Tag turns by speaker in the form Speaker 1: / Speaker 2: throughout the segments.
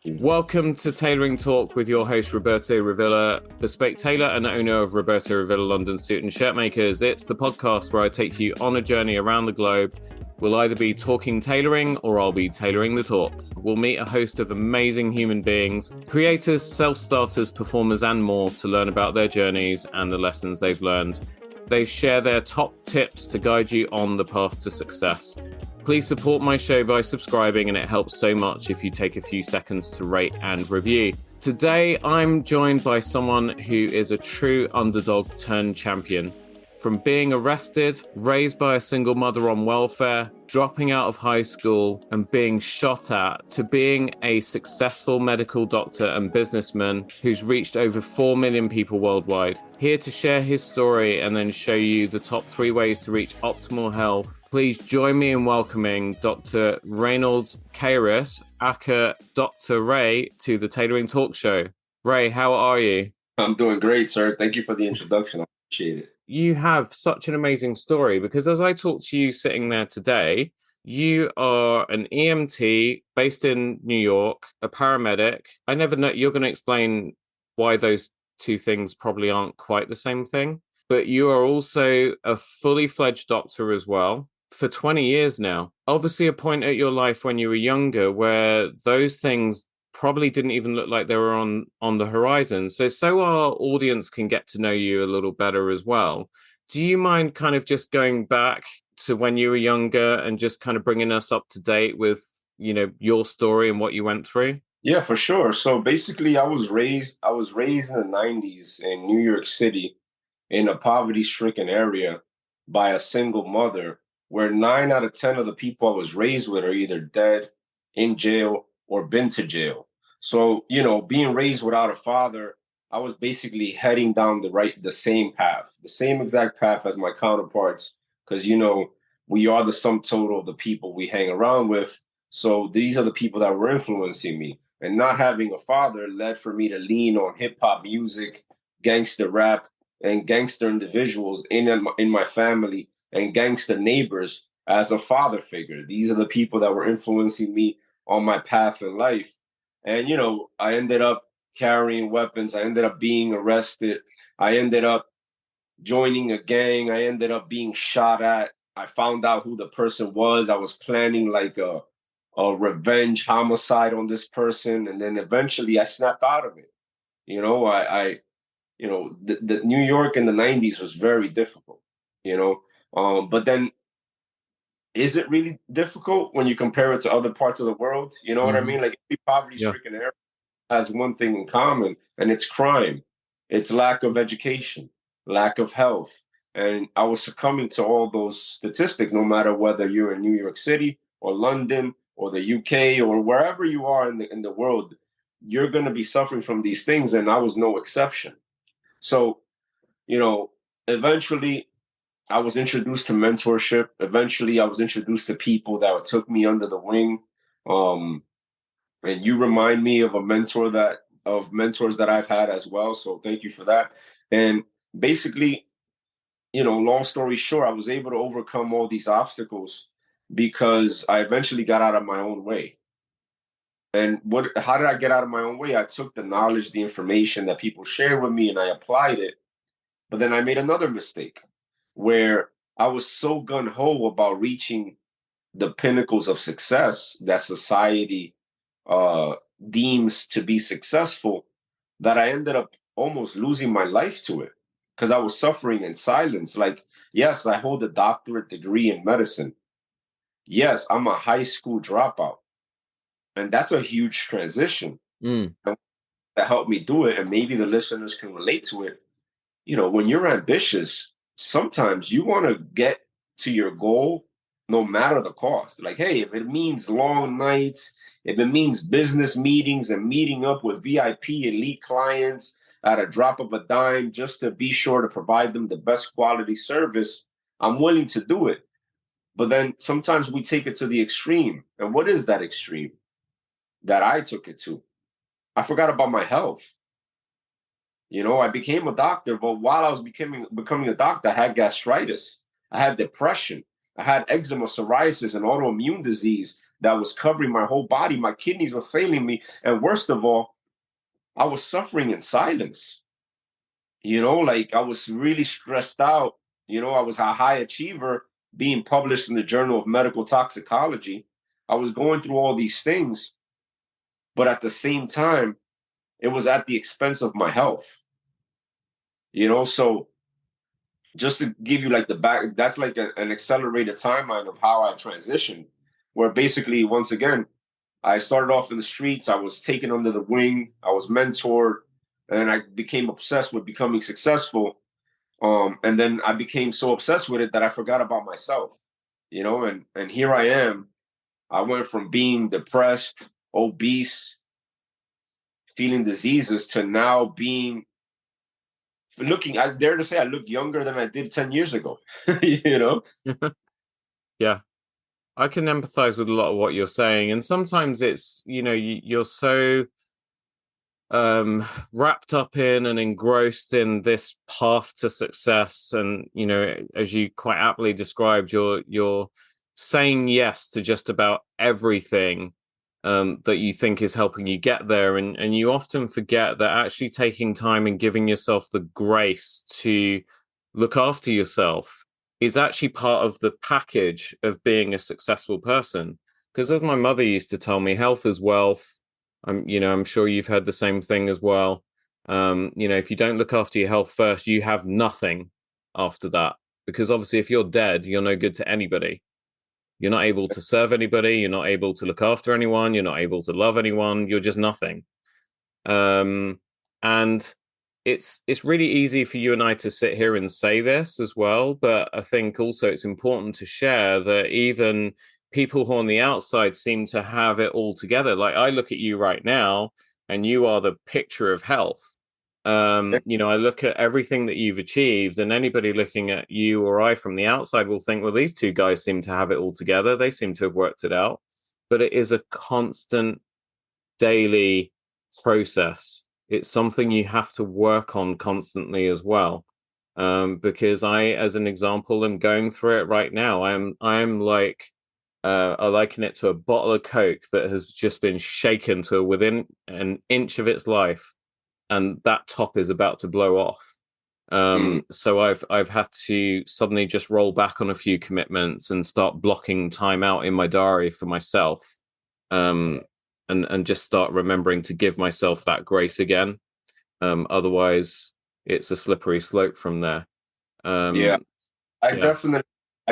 Speaker 1: Welcome to Tailoring Talk with your host, Roberto Revilla, bespoke tailor and owner of Roberto Revilla London Suit and Shirt Makers. It's the podcast where I take you on a journey around the globe. We'll either be talking tailoring or I'll be tailoring the talk. We'll meet a host of amazing human beings, creators, self-starters, performers, and more to learn about their journeys and the lessons they've learned. They share their top tips to guide you on the path to success. Please support my show by subscribing, and it helps so much if you take a few seconds to rate and review. Today, I'm joined by someone who is a true underdog turned champion. From being arrested, raised by a single mother on welfare, dropping out of high school and being shot at, to being a successful medical doctor and businessman who's reached over 4 million people worldwide. Here to share his story and then show you the top 3 ways to reach optimal health. Please join me in welcoming Dr. Reynolds Kairus, aka Dr. Ray, to the Tailoring Talk Show. Ray, how are you?
Speaker 2: I'm doing great, sir. Thank you for the introduction. I appreciate it.
Speaker 1: You have such an amazing story because as I talk to you sitting there today, you are an EMT based in New York, a paramedic. I never know, you're going to explain why those two things probably aren't quite the same thing, but you are also a fully fledged doctor as well for 20 years now. Obviously a point at your life when you were younger where those things probably didn't even look like they were on the horizon. So our audience can get to know you a little better as well. Do you mind kind of just going back to when you were younger and just kind of bringing us up to date with, you know, your story and what you went through?
Speaker 2: Yeah, for sure. So basically, I was raised in the 90s in New York City in a poverty-stricken area by a single mother where 9 out of 10 of the people I was raised with are either dead, in jail, or been to jail. So, you know, being raised without a father, I was basically heading down the same path, the same exact path as my counterparts, because, you know, we are the sum total of the people we hang around with. So these are the people that were influencing me. And not having a father led for me to lean on hip hop music, gangster rap, and gangster individuals in my family and gangster neighbors as a father figure. These are the people that were influencing me on my path in life. And, you know, I ended up carrying weapons. I ended up being arrested. I ended up joining a gang. I ended up being shot at. I found out who the person was. I was planning like a revenge homicide on this person. And then eventually I snapped out of it. You know, the New York in the 90s was very difficult, you know. But then is it really difficult when you compare it to other parts of the world? You know what I mean? Like every poverty-stricken area has one thing in common, and it's crime. It's lack of education, lack of health. And I was succumbing to all those statistics, no matter whether you're in New York City or London or the UK or wherever you are in the world, you're going to be suffering from these things, and I was no exception. So, you know, eventually I was introduced to mentorship. Eventually, I was introduced to people that took me under the wing. And you remind me of mentors that I've had as well. So thank you for that. And basically, you know, long story short, I was able to overcome all these obstacles because I eventually got out of my own way. And how did I get out of my own way? I took the knowledge, the information that people shared with me, and I applied it. But then I made another mistake where I was so gung-ho about reaching the pinnacles of success that society deems to be successful that I ended up almost losing my life to it because I was suffering in silence. Like, yes, I hold a doctorate degree in medicine. Yes, I'm a high school dropout. And that's a huge transition that helped me do it. And maybe the listeners can relate to it. You know, when you're ambitious, sometimes you want to get to your goal no matter the cost. Like, hey, if it means long nights, if it means business meetings and meeting up with VIP elite clients at a drop of a dime just to be sure to provide them the best quality service, I'm willing to do it. But then sometimes we take it to the extreme. And what is that extreme that I took it to? I forgot about my health. You know, I became a doctor, but while I was becoming a doctor, I had gastritis, I had depression, I had eczema, psoriasis, and autoimmune disease that was covering my whole body. My kidneys were failing me. And worst of all, I was suffering in silence. Like I was really stressed out. I was a high achiever being published in the Journal of Medical Toxicology. I was going through all these things, but at the same time, it was at the expense of my health. So just to give you like the back, that's like an accelerated timeline of how I transitioned, where basically, once again, I started off in the streets. I was taken under the wing. I was mentored, and I became obsessed with becoming successful. And then I became so obsessed with it that I forgot about myself, and here I am. I went from being depressed, obese, feeling diseases to now I dare to say I look younger than I did 10 years ago,
Speaker 1: Yeah. I can empathize with a lot of what you're saying. And sometimes it's, you're so wrapped up in and engrossed in this path to success. And, as you quite aptly described, you're saying yes to just about everything that you think is helping you get there. And you often forget that actually taking time and giving yourself the grace to look after yourself is actually part of the package of being a successful person. Because as my mother used to tell me, health is wealth. I'm sure you've heard the same thing as well. If you don't look after your health first, you have nothing after that. Because obviously, if you're dead, you're no good to anybody. You're not able to serve anybody. You're not able to look after anyone. You're not able to love anyone. You're just nothing. And it's really easy for you and I to sit here and say this as well, but I think also it's important to share that even people who on the outside seem to have it all together. Like I look at you right now, and you are the picture of health. I look at everything that you've achieved, and anybody looking at you or I from the outside will think, well, these two guys seem to have it all together. They seem to have worked it out. But it is a constant daily process. It's something you have to work on constantly as well. Because I, as an example, am going through it right now. I liken it to a bottle of Coke that has just been shaken to within an inch of its life, and that top is about to blow off. So I've had to suddenly just roll back on a few commitments and start blocking time out in my diary for myself, and just start remembering to give myself that grace again. Otherwise, it's a slippery slope from there.
Speaker 2: Yeah, I
Speaker 1: Yeah.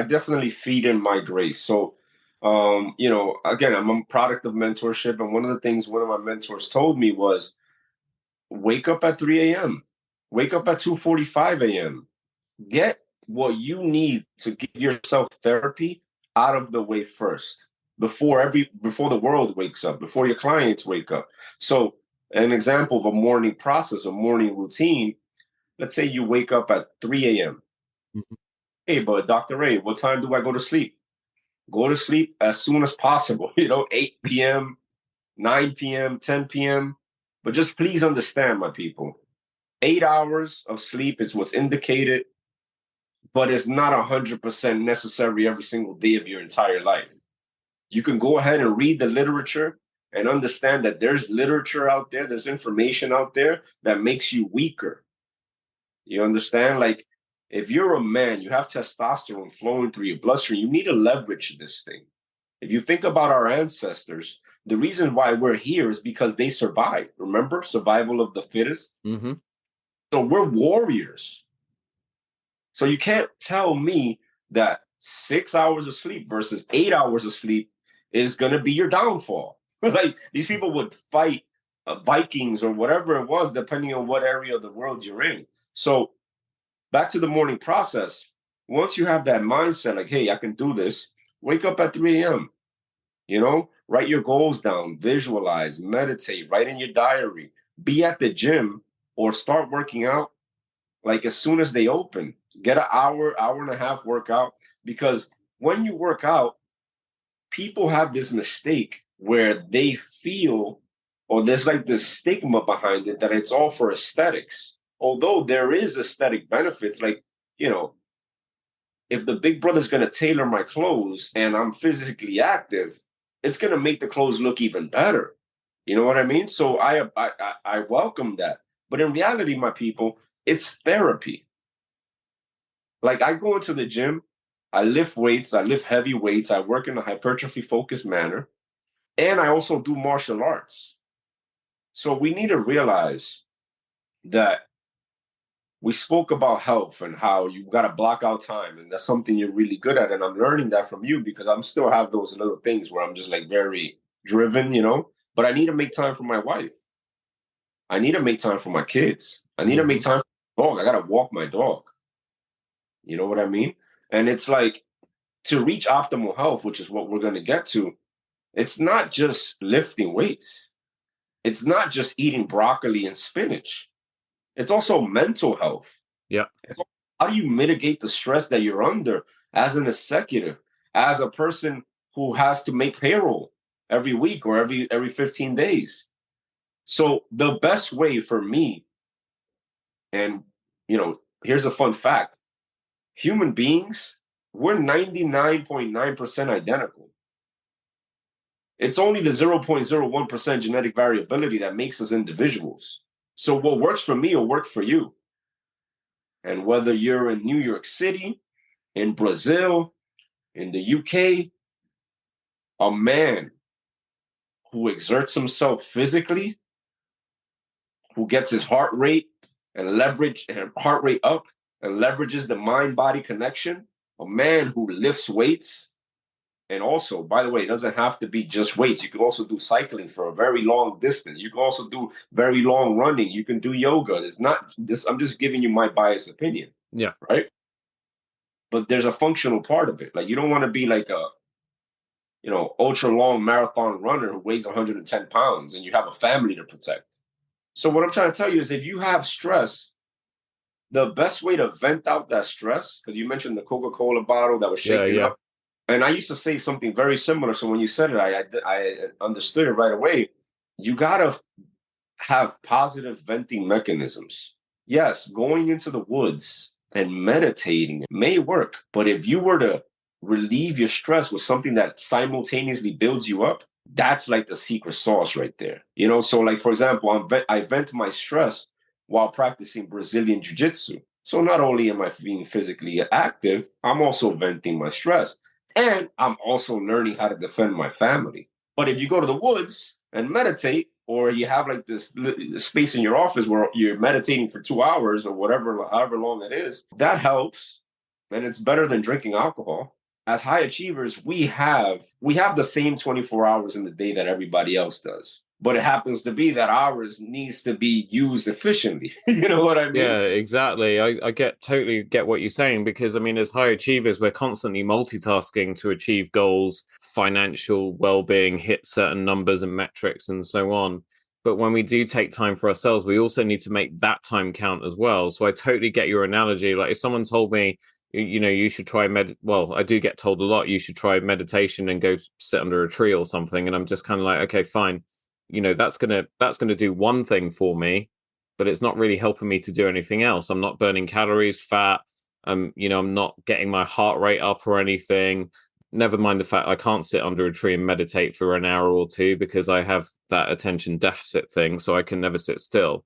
Speaker 2: definitely feed in my grace. So, again, I'm a product of mentorship, and one of the things one of my mentors told me was, wake up at 3 a.m., wake up at 2:45 a.m., get what you need to give yourself therapy out of the way first before the world wakes up, before your clients wake up. So, an example of a morning process, a morning routine. Let's say you wake up at 3 a.m.
Speaker 1: Mhm.
Speaker 2: Hey, but Dr. Ray, what time do I go to sleep? Go to sleep as soon as possible, 8 p.m., 9 p.m., 10 p.m. But just please understand, my people, 8 hours of sleep is what's indicated, but it's not 100% necessary every single day of your entire life. You can go ahead and read the literature and understand that there's literature out there, there's information out there that makes you weaker. You understand? Like, if you're a man, you have testosterone flowing through your bloodstream, you need to leverage this thing. If you think about our ancestors, the reason why we're here is because they survived. Remember, survival of the fittest?
Speaker 1: Mm-hmm.
Speaker 2: So we're warriors. So you can't tell me that 6 hours of sleep versus 8 hours of sleep is going to be your downfall. Like, these people would fight Vikings or whatever it was, depending on what area of the world you're in. So back to the morning process. Once you have that mindset, like, hey, I can do this, wake up at 3 a.m., write your goals down, visualize, meditate, write in your diary, be at the gym or start working out like as soon as they open. Get an hour and a half workout, because when you work out, people have this mistake where they feel, or there's like this stigma behind it, that it's all for aesthetics. Although there is aesthetic benefits, like, if the big brother's going to tailor my clothes and I'm physically active, it's going to make the clothes look even better. You know what I mean? So I welcome that. But in reality, my people, it's therapy. Like I go into the gym, I lift weights, I lift heavy weights, I work in a hypertrophy focused manner, and I also do martial arts. So we need to realize that we spoke about health and how you got to block out time, and that's something you're really good at. And I'm learning that from you because I'm still have those little things where I'm just like very driven, you know. But I need to make time for my wife. I need to make time for my kids. I need to make time for my dog. I got to walk my dog. You know what I mean? And it's like to reach optimal health, which is what we're going to get to. It's not just lifting weights. It's not just eating broccoli and spinach. It's also mental health.
Speaker 1: Yeah.
Speaker 2: How do you mitigate the stress that you're under as an executive, as a person who has to make payroll every week or every 15 days? So the best way for me, and here's a fun fact: human beings, we're 99.9% identical. It's only the 0.01% genetic variability that makes us individuals. So what works for me will work for you. And whether you're in New York City, in Brazil, in the UK, a man who exerts himself physically, who gets his heart rate up and leverages the mind-body connection, a man who lifts weights. And also, by the way, it doesn't have to be just weights. You can also do cycling for a very long distance. You can also do very long running. You can do yoga. It's not this. I'm just giving you my biased opinion.
Speaker 1: Yeah.
Speaker 2: Right. But there's a functional part of it. Like you don't want to be like a, ultra long marathon runner who weighs 110 pounds and you have a family to protect. So what I'm trying to tell you is if you have stress, the best way to vent out that stress, because you mentioned the Coca-Cola bottle that was shaking up. And I used to say something very similar. So when you said it, I understood it right away. You got to have positive venting mechanisms. Yes, going into the woods and meditating may work. But if you were to relieve your stress with something that simultaneously builds you up, that's like the secret sauce right there. So like, for example, I vent my stress while practicing Brazilian Jiu-Jitsu. So not only am I being physically active, I'm also venting my stress. And I'm also learning how to defend my family. But if you go to the woods and meditate, or you have like this space in your office where you're meditating for 2 hours or whatever, however long it is, that helps. And it's better than drinking alcohol. As high achievers, we have the same 24 hours in the day that everybody else does. But it happens to be that ours needs to be used efficiently. You know what I mean?
Speaker 1: Yeah, exactly. I totally get what you're saying because, I mean, as high achievers, we're constantly multitasking to achieve goals, financial well-being, hit certain numbers and metrics and so on. But when we do take time for ourselves, we also need to make that time count as well. So I totally get your analogy. Like if someone told me, you should try well, I do get told a lot, you should try meditation and go sit under a tree or something. And I'm just kind of like, okay, fine. That's gonna do one thing for me, but it's not really helping me to do anything else. I'm not burning calories, fat. I'm not getting my heart rate up or anything. Never mind the fact I can't sit under a tree and meditate for an hour or two because I have that attention deficit thing, so I can never sit still.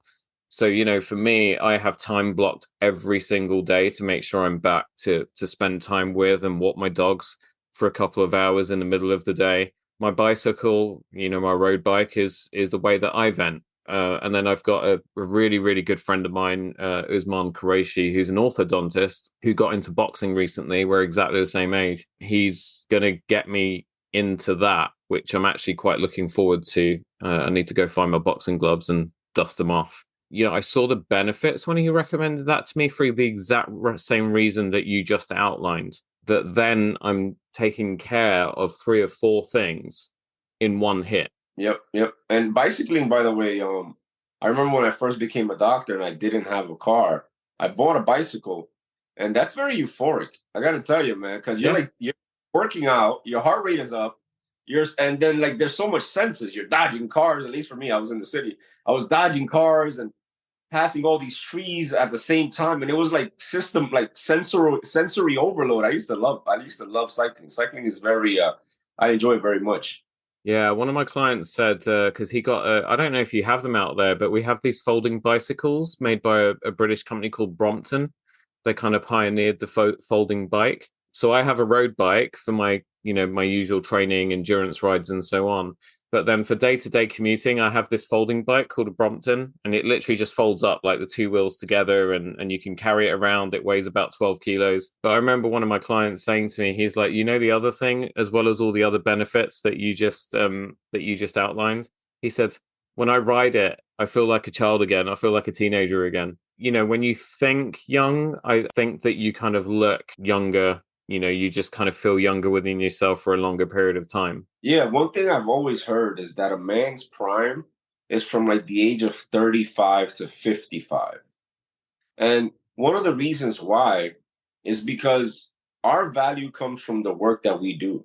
Speaker 1: So, for me, I have time blocked every single day to make sure I'm back to spend time with and walk my dogs for a couple of hours in the middle of the day. My bicycle, my road bike is the way that I vent. And then I've got a really, really good friend of mine, Usman Qureshi, who's an orthodontist who got into boxing recently. We're exactly the same age. He's going to get me into that, which I'm actually quite looking forward to. I need to go find my boxing gloves and dust them off. I saw the benefits when he recommended that to me for the exact same reason that you just outlined. That then I'm taking care of 3 or 4 things in one hit.
Speaker 2: Yep. And bicycling, by the way, I remember when I first became a doctor and I didn't have a car, I bought a bicycle, and that's very euphoric. I got to tell you, man, because you're working out, your heart rate is up, and then like there's so much senses. You're dodging cars. At least for me, I was in the city. I was dodging cars and passing all these trees at the same time, and it was like sensory overload. I used to love cycling. Cycling is very I enjoy it very much.
Speaker 1: Yeah, one of my clients said because he got I don't know if you have them out there, but we have these folding bicycles made by a British company called Brompton. They kind of pioneered the folding bike. So I have a road bike for my, my usual training, endurance rides, and so on. But then for day-to-day commuting, I have this folding bike called a Brompton, and it literally just folds up like the two wheels together, and you can carry it around. It weighs about 12 kilos. But I remember one of my clients saying to me, he's like, the other thing, as well as all the other benefits that you just outlined. He said, when I ride it, I feel like a child again. I feel like a teenager again. When you think young, I think that you kind of look younger. You just kind of feel younger within yourself for a longer period of time.
Speaker 2: Yeah, one thing I've always heard is that a man's prime is from like the age of 35 to 55. And one of the reasons why is because our value comes from the work that we do.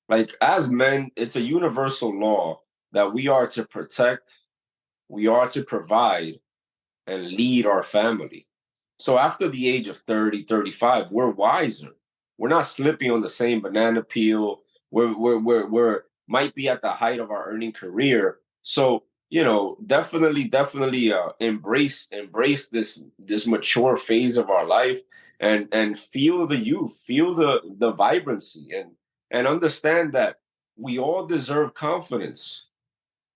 Speaker 2: Like as men, it's a universal law that we are to protect, we are to provide, and lead our family. So after the age of 30, 35, we're wiser. We're not slipping on the same banana peel. We're might be at the height of our earning career. So, definitely embrace this mature phase of our life and feel the youth, feel the vibrancy and understand that we all deserve confidence.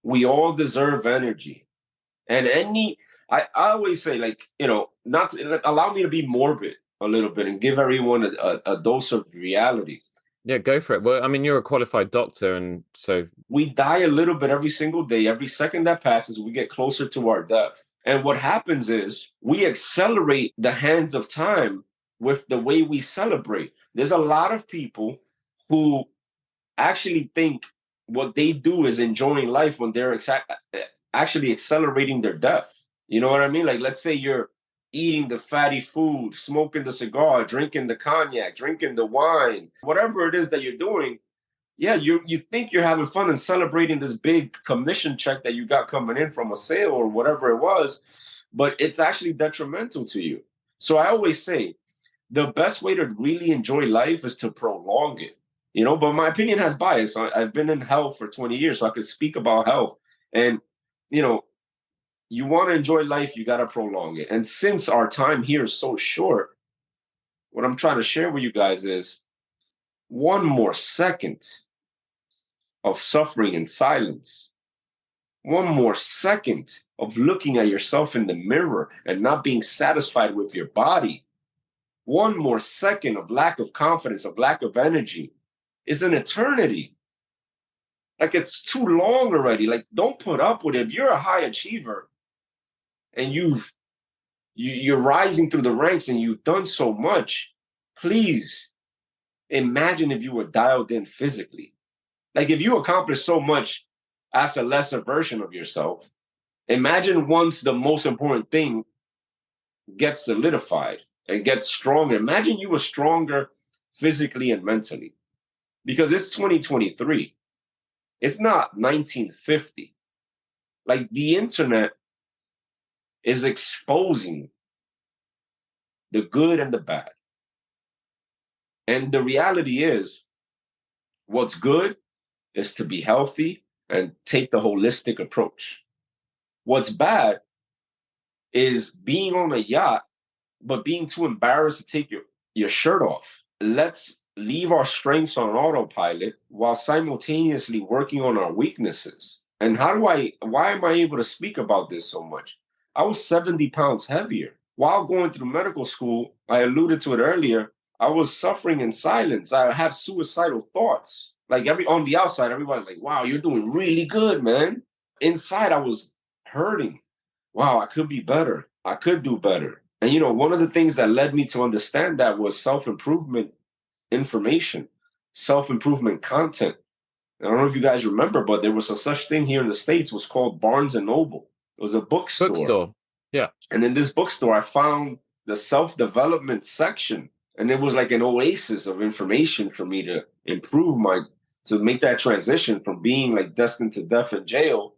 Speaker 2: We all deserve energy. And I always say, like, not to, like, allow me to be morbid a little bit and give everyone a dose of reality.
Speaker 1: Yeah, go for it. Well, I mean, you're a qualified doctor, and so
Speaker 2: We die a little bit every single day. Every second that passes, we get closer to our death. And what happens is we accelerate the hands of time with the way we celebrate. There's a lot of people who actually think what they do is enjoying life when they're actually accelerating their death. You know what I mean? Like, let's say you're eating the fatty food, smoking the cigar, drinking the cognac, drinking the wine, whatever it is that you're doing. Yeah, you think you're having fun and celebrating this big commission check that you got coming in from a sale or whatever it was, but it's actually detrimental to you. So I always say the best way to really enjoy life is to prolong it. But my opinion has bias. I've been in health for 20 years, so I could speak about health. And, you know, you want to enjoy life, you got to prolong it. And since our time here is so short, what I'm trying to share with you guys is one more second of suffering in silence, one more second of looking at yourself in the mirror and not being satisfied with your body, one more second of lack of confidence, of lack of energy is an eternity. Like, it's too long already. Like, don't put up with it. If you're a high achiever and you're rising through the ranks and you've done so much, please imagine if you were dialed in physically. Like, if you accomplished so much as a lesser version of yourself, imagine once the most important thing gets solidified and gets stronger. Imagine you were stronger physically and mentally, because it's 2023. It's not 1950. Like, the internet is exposing the good and the bad. And the reality is, what's good is to be healthy and take the holistic approach. What's bad is being on a yacht, but being too embarrassed to take your shirt off. Let's leave our strengths on autopilot while simultaneously working on our weaknesses. And why am I able to speak about this so much? I was 70 pounds heavier. While going through medical school, I alluded to it earlier, I was suffering in silence. I had suicidal thoughts. Like, on the outside, everybody's like, wow, you're doing really good, man. Inside, I was hurting. Wow, I could be better. I could do better. And one of the things that led me to understand that was self-improvement information, self-improvement content. I don't know if you guys remember, but there was a such thing here in the States. It was called Barnes and Noble. It was a bookstore.
Speaker 1: bookstore. Yeah.
Speaker 2: And in this bookstore, I found the self-development section. And it was like an oasis of information for me to to make that transition from being like destined to death in jail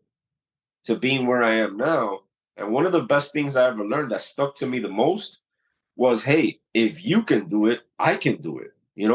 Speaker 2: to being where I am now. And one of the best things I ever learned that stuck to me the most was, hey, if you can do it, I can do it.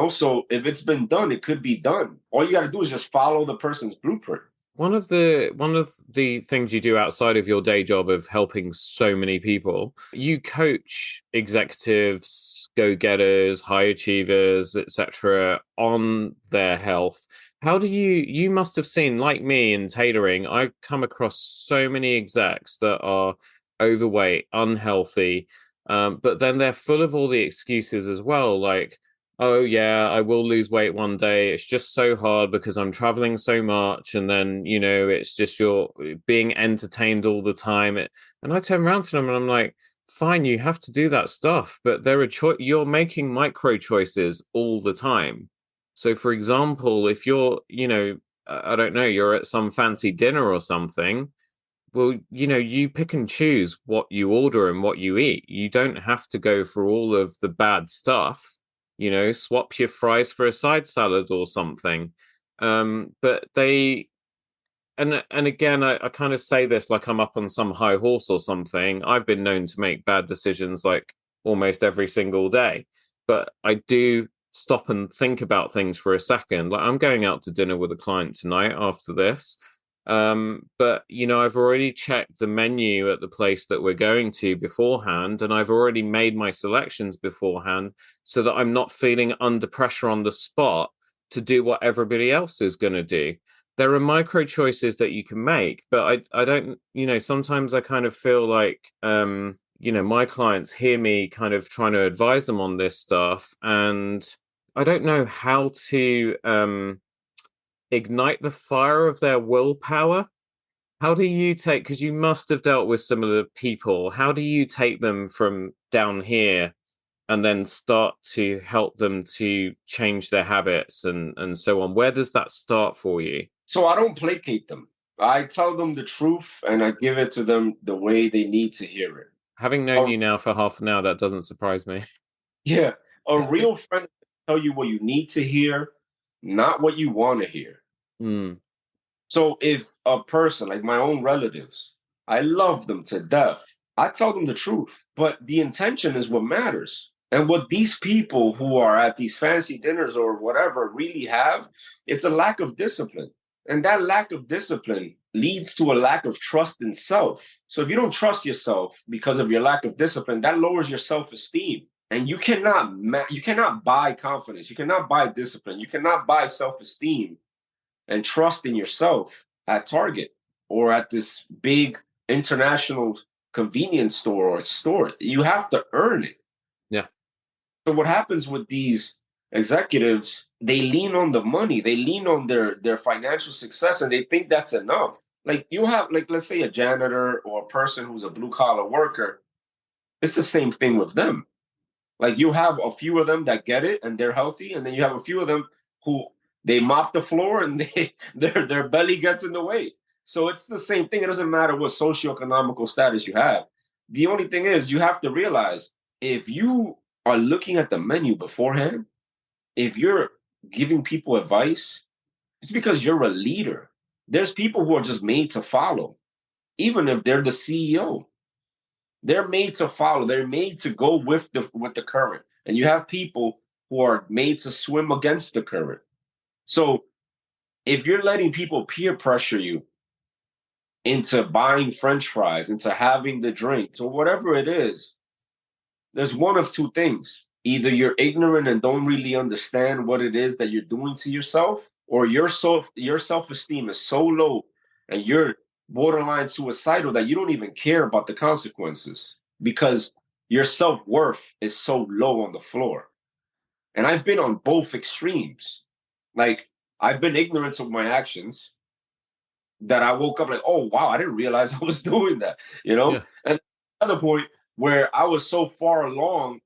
Speaker 2: So if it's been done, it could be done. All you got to do is just follow the person's blueprint.
Speaker 1: One of the things you do outside of your day job of helping so many people, you coach executives, go-getters, high achievers, etc., on their health. How do you must have seen, like me in tailoring, I come across so many execs that are overweight, unhealthy, but then they're full of all the excuses as well, like, oh yeah, I will lose weight one day. It's just so hard because I'm traveling so much, and then it's just you're being entertained all the time. And I turn around to them and I'm like, fine, you have to do that stuff, but you're making micro choices all the time. So, for example, if you're, I don't know, you're at some fancy dinner or something. Well, you pick and choose what you order and what you eat. You don't have to go for all of the bad stuff. Swap your fries for a side salad or something. But they and again, I kind of say this like I'm up on some high horse or something. I've been known to make bad decisions like almost every single day, but I do stop and think about things for a second. Like I'm going out to dinner with a client tonight after this. But I've already checked the menu at the place that we're going to beforehand, and I've already made my selections beforehand so that I'm not feeling under pressure on the spot to do what everybody else is going to do. There are micro choices that you can make, but I don't, sometimes I kind of feel like, my clients hear me kind of trying to advise them on this stuff, and I don't know how to ignite the fire of their willpower. How do you take, because you must have dealt with similar people, how do you take them from down here and then start to help them to change their habits and so on? Where does that start for you?
Speaker 2: So I don't placate them. I tell them the truth and I give it to them the way they need to hear it.
Speaker 1: Having known you now for half an hour, that doesn't surprise me.
Speaker 2: Yeah, a real friend will tell you what you need to hear, not what you want to hear.
Speaker 1: Mm,
Speaker 2: So if a person like my own relatives, I love them to death, I tell them the truth, but the intention is what matters. And what these people who are at these fancy dinners or whatever really have, it's a lack of discipline. And that lack of discipline leads to a lack of trust in self. So if you don't trust yourself because of your lack of discipline, that lowers your self-esteem. And you cannot buy confidence, you cannot buy discipline, you cannot buy self-esteem and trust in yourself at Target or at this big international convenience store or store. You have to earn it.
Speaker 1: yeah.
Speaker 2: So what happens with these executives, they lean on the money, they lean on their financial success, and they think that's enough. Like you have, like, let's say a janitor or a person who's a blue collar worker, it's the same thing with them. Like you have a few of them that get it and they're healthy, and then you have a few of them who they mop the floor and their belly gets in the way. So it's the same thing. It doesn't matter what socioeconomical status you have. The only thing is you have to realize if you are looking at the menu beforehand, if you're giving people advice, it's because you're a leader. There's people who are just made to follow, even if they're the CEO. They're made to follow. They're made to go with the current. And you have people who are made to swim against the current. So if you're letting people peer pressure you into buying French fries, into having the drinks, or whatever it is, there's one of two things. Either you're ignorant and don't really understand what it is that you're doing to yourself, or your self-esteem is so low and you're borderline suicidal that you don't even care about the consequences because your self-worth is so low on the floor. And I've been on both extremes. Like I've been ignorant of my actions that I woke up like, oh wow, I didn't realize I was doing that,
Speaker 1: Yeah.
Speaker 2: And another point where I was so far along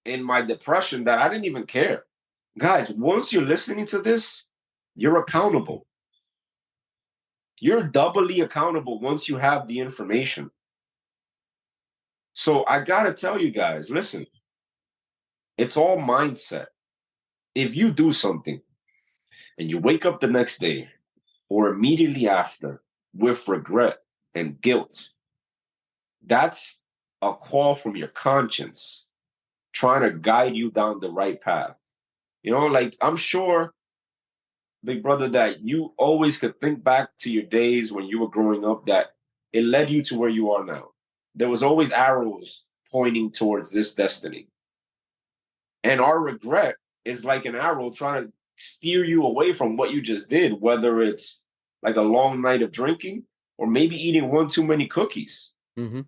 Speaker 2: in my depression that I didn't even care. Guys, once you're listening to this, you're accountable. You're doubly accountable once you have the information. So I got to tell you guys, listen, it's all mindset. If you do something and you wake up the next day or immediately after with regret and guilt, that's a call from your conscience trying to guide you down the right path. Like I'm sure, big brother, that you always could think back to your days when you were growing up that it led you to where you are now. There was always arrows pointing towards this destiny. And our regret is like an arrow trying to steer you away from what you just did, whether it's like a long night of drinking or maybe eating one too many cookies.
Speaker 1: Mm-hmm.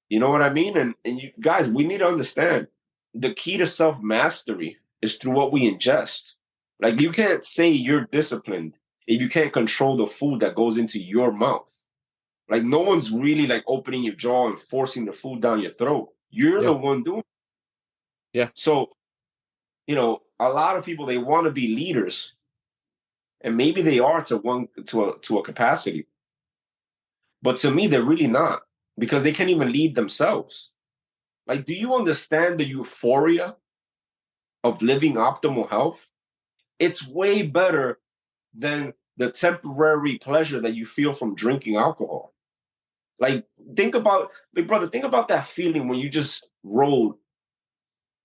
Speaker 2: You know what I mean? And you guys, we need to understand the key to self mastery is through what we ingest. Like you can't say you're disciplined if you can't control the food that goes into your mouth. Like no one's really like opening your jaw and forcing the food down your throat. You're the
Speaker 1: Yeah.
Speaker 2: one doing it.
Speaker 1: Yeah.
Speaker 2: So, a lot of people they want to be leaders, and maybe they are to a capacity. But to me, they're really not because they can't even lead themselves. Like, do you understand the euphoria of living optimal health? It's way better than the temporary pleasure that you feel from drinking alcohol. Like, think about, big brother, think about that feeling when you just rode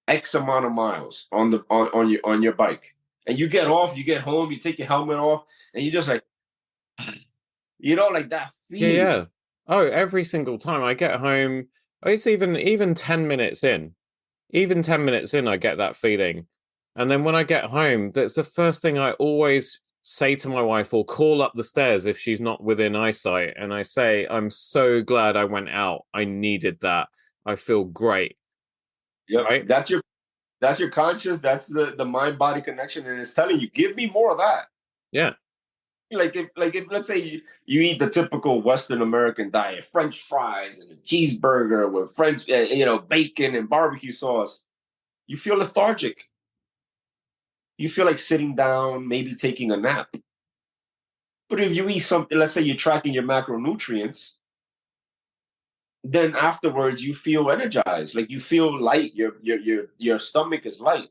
Speaker 2: X amount of miles on your bike. And you get off, you get home, you take your helmet off, and you just like, like that
Speaker 1: Yeah,
Speaker 2: feeling.
Speaker 1: yeah. Oh, every single time I get home, it's even 10 minutes in. Even 10 minutes in, I get that feeling. And then when I get home, that's the first thing I always say to my wife or call up the stairs if she's not within eyesight. And I say, I'm so glad I went out. I needed that. I feel great.
Speaker 2: Yep.
Speaker 1: Right?
Speaker 2: That's your conscious, that's the mind body connection, and it's telling you, give me more of that.
Speaker 1: Yeah.
Speaker 2: Like if let's say you eat the typical Western American diet, French fries and a cheeseburger with French bacon and barbecue sauce, you feel lethargic. You feel like sitting down, maybe taking a nap. But if you eat something, let's say you're tracking your macronutrients, then afterwards you feel energized, like you feel light. Your stomach is light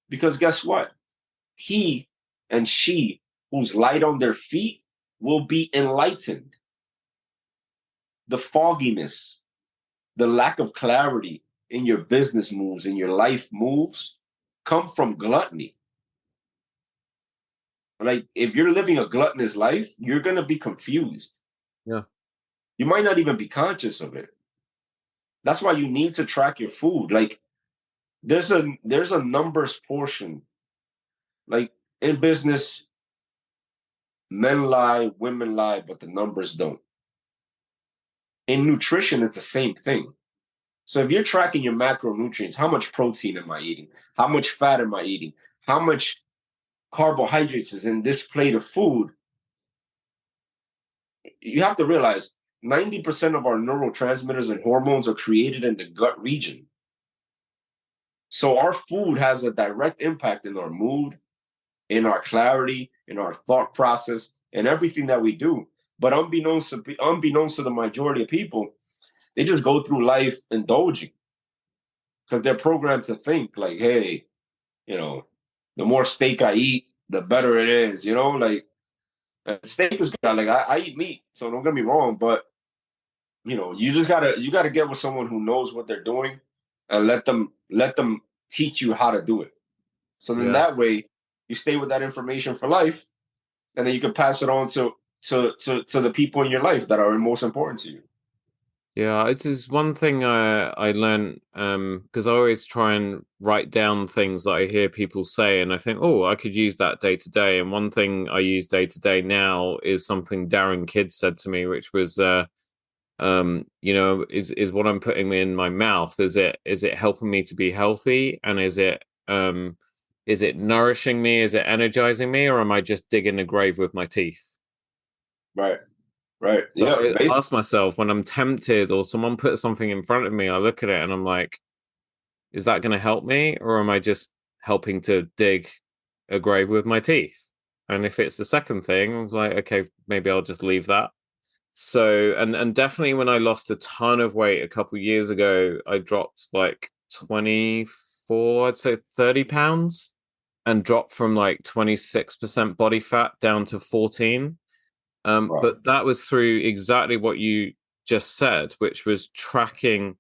Speaker 2: because guess what? He and she who's light on their feet will be enlightened. The fogginess, the lack of clarity in your business moves, in your life moves, come from gluttony. Like if you're living a gluttonous life, you're gonna be confused.
Speaker 1: Yeah.
Speaker 2: You might not even be conscious of it. That's why you need to track your food. Like there's a numbers portion. Like in business, men lie, women lie, but the numbers don't. In nutrition, it's the same thing. So if you're tracking your macronutrients, how much protein am I eating? How much fat am I eating? How much carbohydrates is in this plate of food? You have to realize 90% of our neurotransmitters and hormones are created in the gut region. So our food has a direct impact in our mood, in our clarity, in our thought process, and everything that we do. But unbeknownst to the majority of people, they just go through life indulging because they're programmed to think like, hey, you know, the more steak I eat, the better it is. Like steak is good. Like I eat meat, so don't get me wrong, but you gotta get with someone who knows what they're doing and let them teach you how to do it. So then
Speaker 1: Yeah.
Speaker 2: that way you stay with that information for life, and then you can pass it on to the people in your life that are most important to you.
Speaker 1: Yeah, it's is one thing I learned because I always try and write down things that I hear people say, and I think, oh, I could use that day to day. And one thing I use day to day now is something Darren Kidd said to me, which was, is what I'm putting in my mouth. Is it helping me to be healthy, and is it nourishing me? Is it energizing me, or am I just digging a grave with my teeth?
Speaker 2: Right. Right.
Speaker 1: So
Speaker 2: Yeah.
Speaker 1: I ask myself when I'm tempted or someone puts something in front of me, I look at it and I'm like, is that going to help me? Or am I just helping to dig a grave with my teeth? And if it's the second thing, I was like, okay, maybe I'll just leave that. So, and definitely when I lost a ton of weight a couple of years ago, I dropped like 24, I'd say 30 pounds and dropped from like 26% body fat down to 14.
Speaker 2: Right.
Speaker 1: But that was through exactly what you just said, which was tracking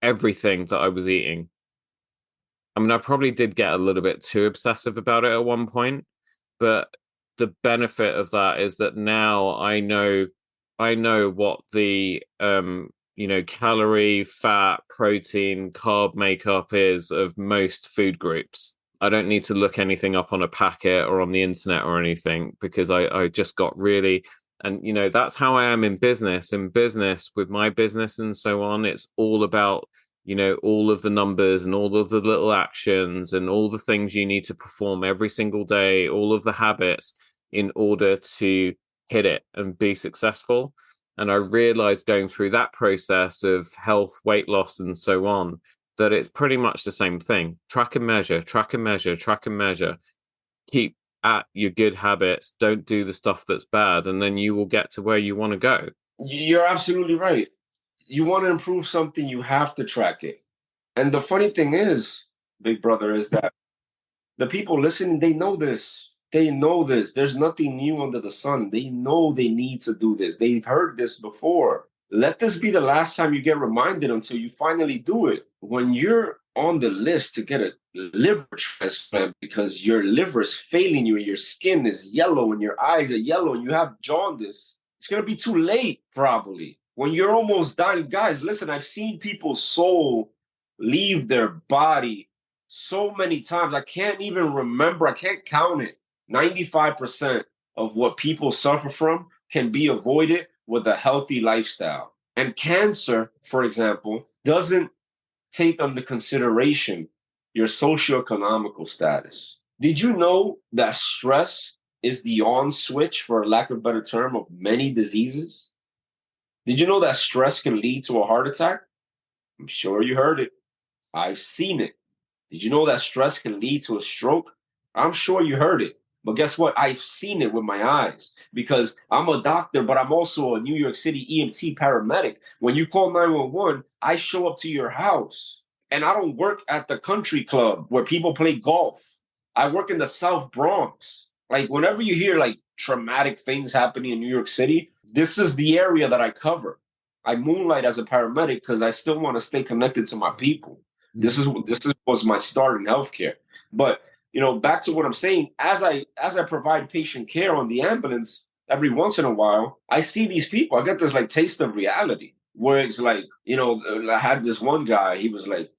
Speaker 1: everything that I was eating. I mean, I probably did get a little bit too obsessive about it at one point, but the benefit of that is that now I know what the calorie, fat, protein, carb makeup is of most food groups. I don't need to look anything up on a packet or on the internet or anything because I just got really, and that's how I am in business. In business, with my business and so on, it's all about all of the numbers and all of the little actions and all the things you need to perform every single day, all of the habits in order to hit it and be successful. And I realized going through that process of health, weight loss, and so on, that it's pretty much the same thing. Track and measure, track and measure, track and measure. Keep at your good habits. Don't do the stuff that's bad, and then you will get to where you want to go.
Speaker 2: You're absolutely right. You want to improve something, you have to track it. And the funny thing is, big brother, is that the people listening, they know this. They know this. There's nothing new under the sun. They know they need to do this. They've heard this before. Let this be the last time you get reminded until you finally do it. When you're on the list to get a liver transplant because your liver is failing you and your skin is yellow and your eyes are yellow and you have jaundice, it's going to be too late, probably. When you're almost dying, guys, listen, I've seen people's soul leave their body so many times. I can't even remember. I can't count it. 95% of what people suffer from can be avoided with a healthy lifestyle. And cancer, for example, doesn't take under consideration your socioeconomical status. Did you know that stress is the on switch, for lack of a better term, of many diseases? Did you know that stress can lead to a heart attack? I'm sure you heard it. I've seen it. Did you know that stress can lead to a stroke? I'm sure you heard it. But guess what? I've seen it with my eyes because I'm a doctor, but I'm also a New York City EMT paramedic. When you call 911, I show up to your house. And I don't work at the country club where people play golf. I work in the South Bronx. Like, whenever you hear like traumatic things happening in New York City, this is the area that I cover. I moonlight as a paramedic because I still want to stay connected to my people. Was my start in healthcare. But back to what I'm saying, as I provide patient care on the ambulance, every once in a while, I see these people. I get this like taste of reality where it's like, I had this one guy, he was like,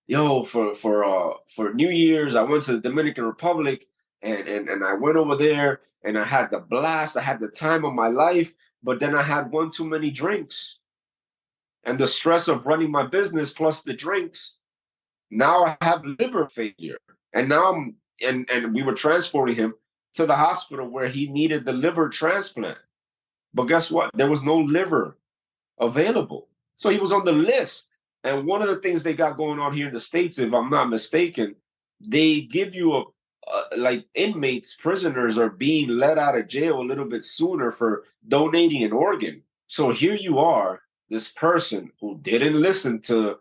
Speaker 2: yo, for New Year's, I went to the Dominican Republic and I went over there and I had the blast, I had the time of my life, but then I had one too many drinks. And the stress of running my business plus the drinks, now I have liver failure. And now and we were transporting him to the hospital where he needed the liver transplant. But guess what? There was no liver available. So he was on the list. And one of the things they got going on here in the States, if I'm not mistaken, they give you like inmates, prisoners are being let out of jail a little bit sooner for donating an organ. So here you are, this person who didn't listen to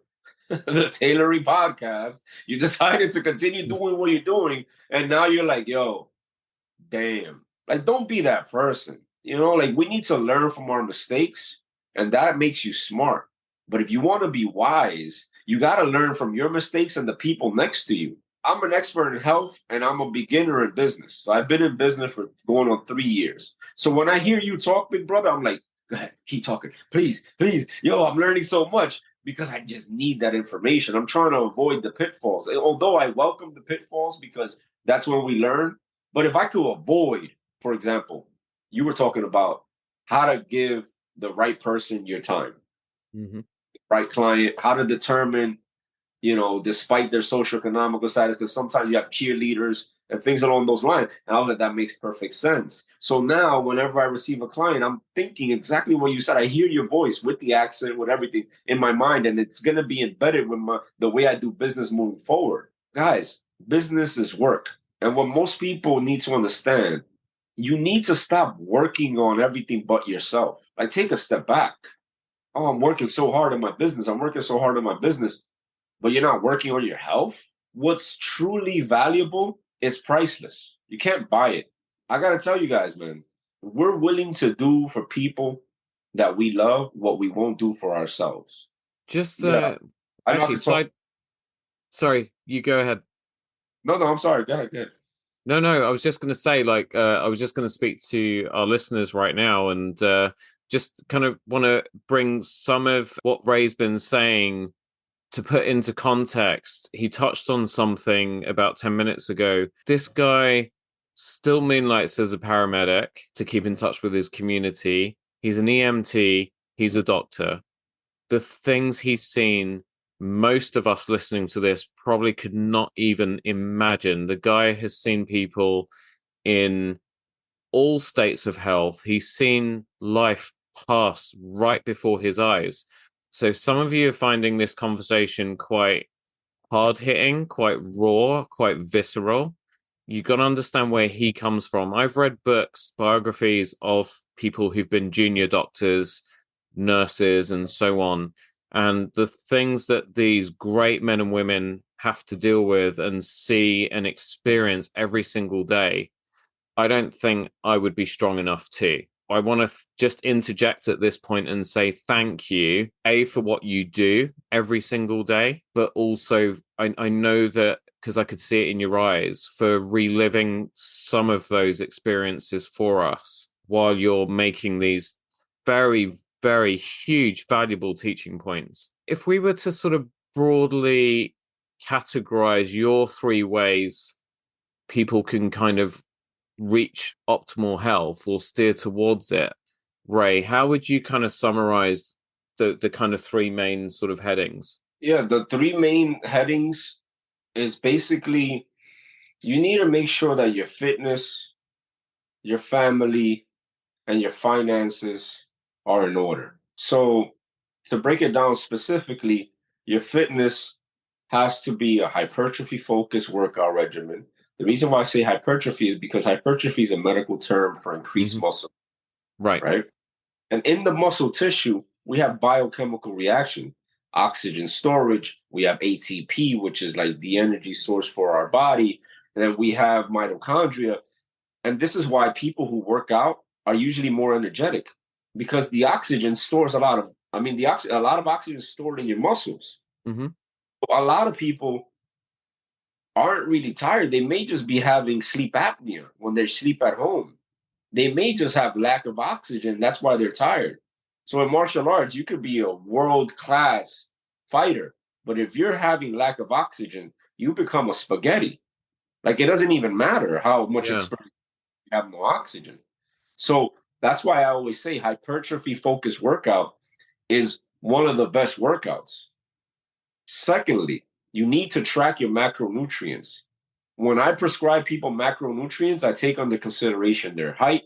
Speaker 2: the Tailoring podcast, you decided to continue doing what you're doing, and now you're like, yo, damn. Like, don't be that person. Like, we need to learn from our mistakes, and that makes you smart. But if you want to be wise, you got to learn from your mistakes and the people next to you. I'm an expert in health, and I'm a beginner in business. So I've been in business for going on 3 years. So when I hear you talk, big brother, I'm like, go ahead, keep talking. Please, please. Yo, I'm learning so much because I just need that information. I'm trying to avoid the pitfalls. Although I welcome the pitfalls because that's when we learn. But if I could avoid, for example, you were talking about how to give the right person your time, right client, how to determine, despite their socioeconomical status, because sometimes you have cheerleaders and things along those lines. And all that makes perfect sense. So now, whenever I receive a client, I'm thinking exactly what you said. I hear your voice with the accent, with everything in my mind, and it's going to be embedded with the way I do business moving forward. Guys, business is work. And what most people need to understand, you need to stop working on everything but yourself. Like, take a step back. Oh, I'm working so hard in my business. I'm working so hard in my business, but you're not working on your health. What's truly valuable is priceless. You can't buy it. I got to tell you guys, man, we're willing to do for people that we love what we won't do for ourselves.
Speaker 1: Just
Speaker 2: Yeah. I know I
Speaker 1: actually
Speaker 2: could talk.
Speaker 1: Sorry, you go ahead.
Speaker 2: No, I'm sorry. Go ahead. Go ahead.
Speaker 1: No, I was just going to say, like, I was just going to speak to our listeners right now and just kind of want to bring some of what Ray's been saying to put into context. He touched on something about 10 minutes ago. This guy still moonlights as a paramedic to keep in touch with his community. He's an EMT, he's a doctor. The things he's seen, most of us listening to this probably could not even imagine. The guy has seen people in all states of health. He's seen life pass right before his eyes. So some of you are finding this conversation quite hard hitting, quite raw, quite visceral. You got to understand where he comes from. I've read books, biographies of people who've been junior doctors, nurses, and so on. And the things that these great men and women have to deal with and see and experience every single day, I don't think I would be strong enough to. I want to just interject at this point and say thank you, A, for what you do every single day, but also I know that because I could see it in your eyes for reliving some of those experiences for us while you're making these very, very huge, valuable teaching points. If we were to sort of broadly categorize your three ways people can kind of reach optimal health or steer towards it, Ray, how would you kind of summarize the kind of three main sort of headings?
Speaker 2: Yeah, the three main headings is basically you need to make sure that your fitness, your family, and your finances are in order. So, to break it down specifically, your fitness has to be a hypertrophy focused workout regimen. The reason why I say hypertrophy is because hypertrophy is a medical term for increased
Speaker 1: Mm-hmm.
Speaker 2: muscle,
Speaker 1: Right.
Speaker 2: right? And in the muscle tissue, we have biochemical reaction, oxygen storage, we have ATP, which is like the energy source for our body, and then we have mitochondria. And this is why people who work out are usually more energetic because the oxygen stores a lot of, a lot of oxygen is stored in your muscles.
Speaker 1: Mm-hmm.
Speaker 2: A lot of people aren't really tired. They may just be having sleep apnea when they sleep at home. They may just have lack of oxygen. That's why they're tired. So in martial arts, you could be a world class fighter, but if you're having lack of oxygen, you become a spaghetti. Like it doesn't even matter how much
Speaker 1: Yeah.
Speaker 2: experience you have no oxygen. So that's why I always say hypertrophy focused workout is one of the best workouts. Secondly, you need to track your macronutrients. When I prescribe people macronutrients, I take under consideration their height,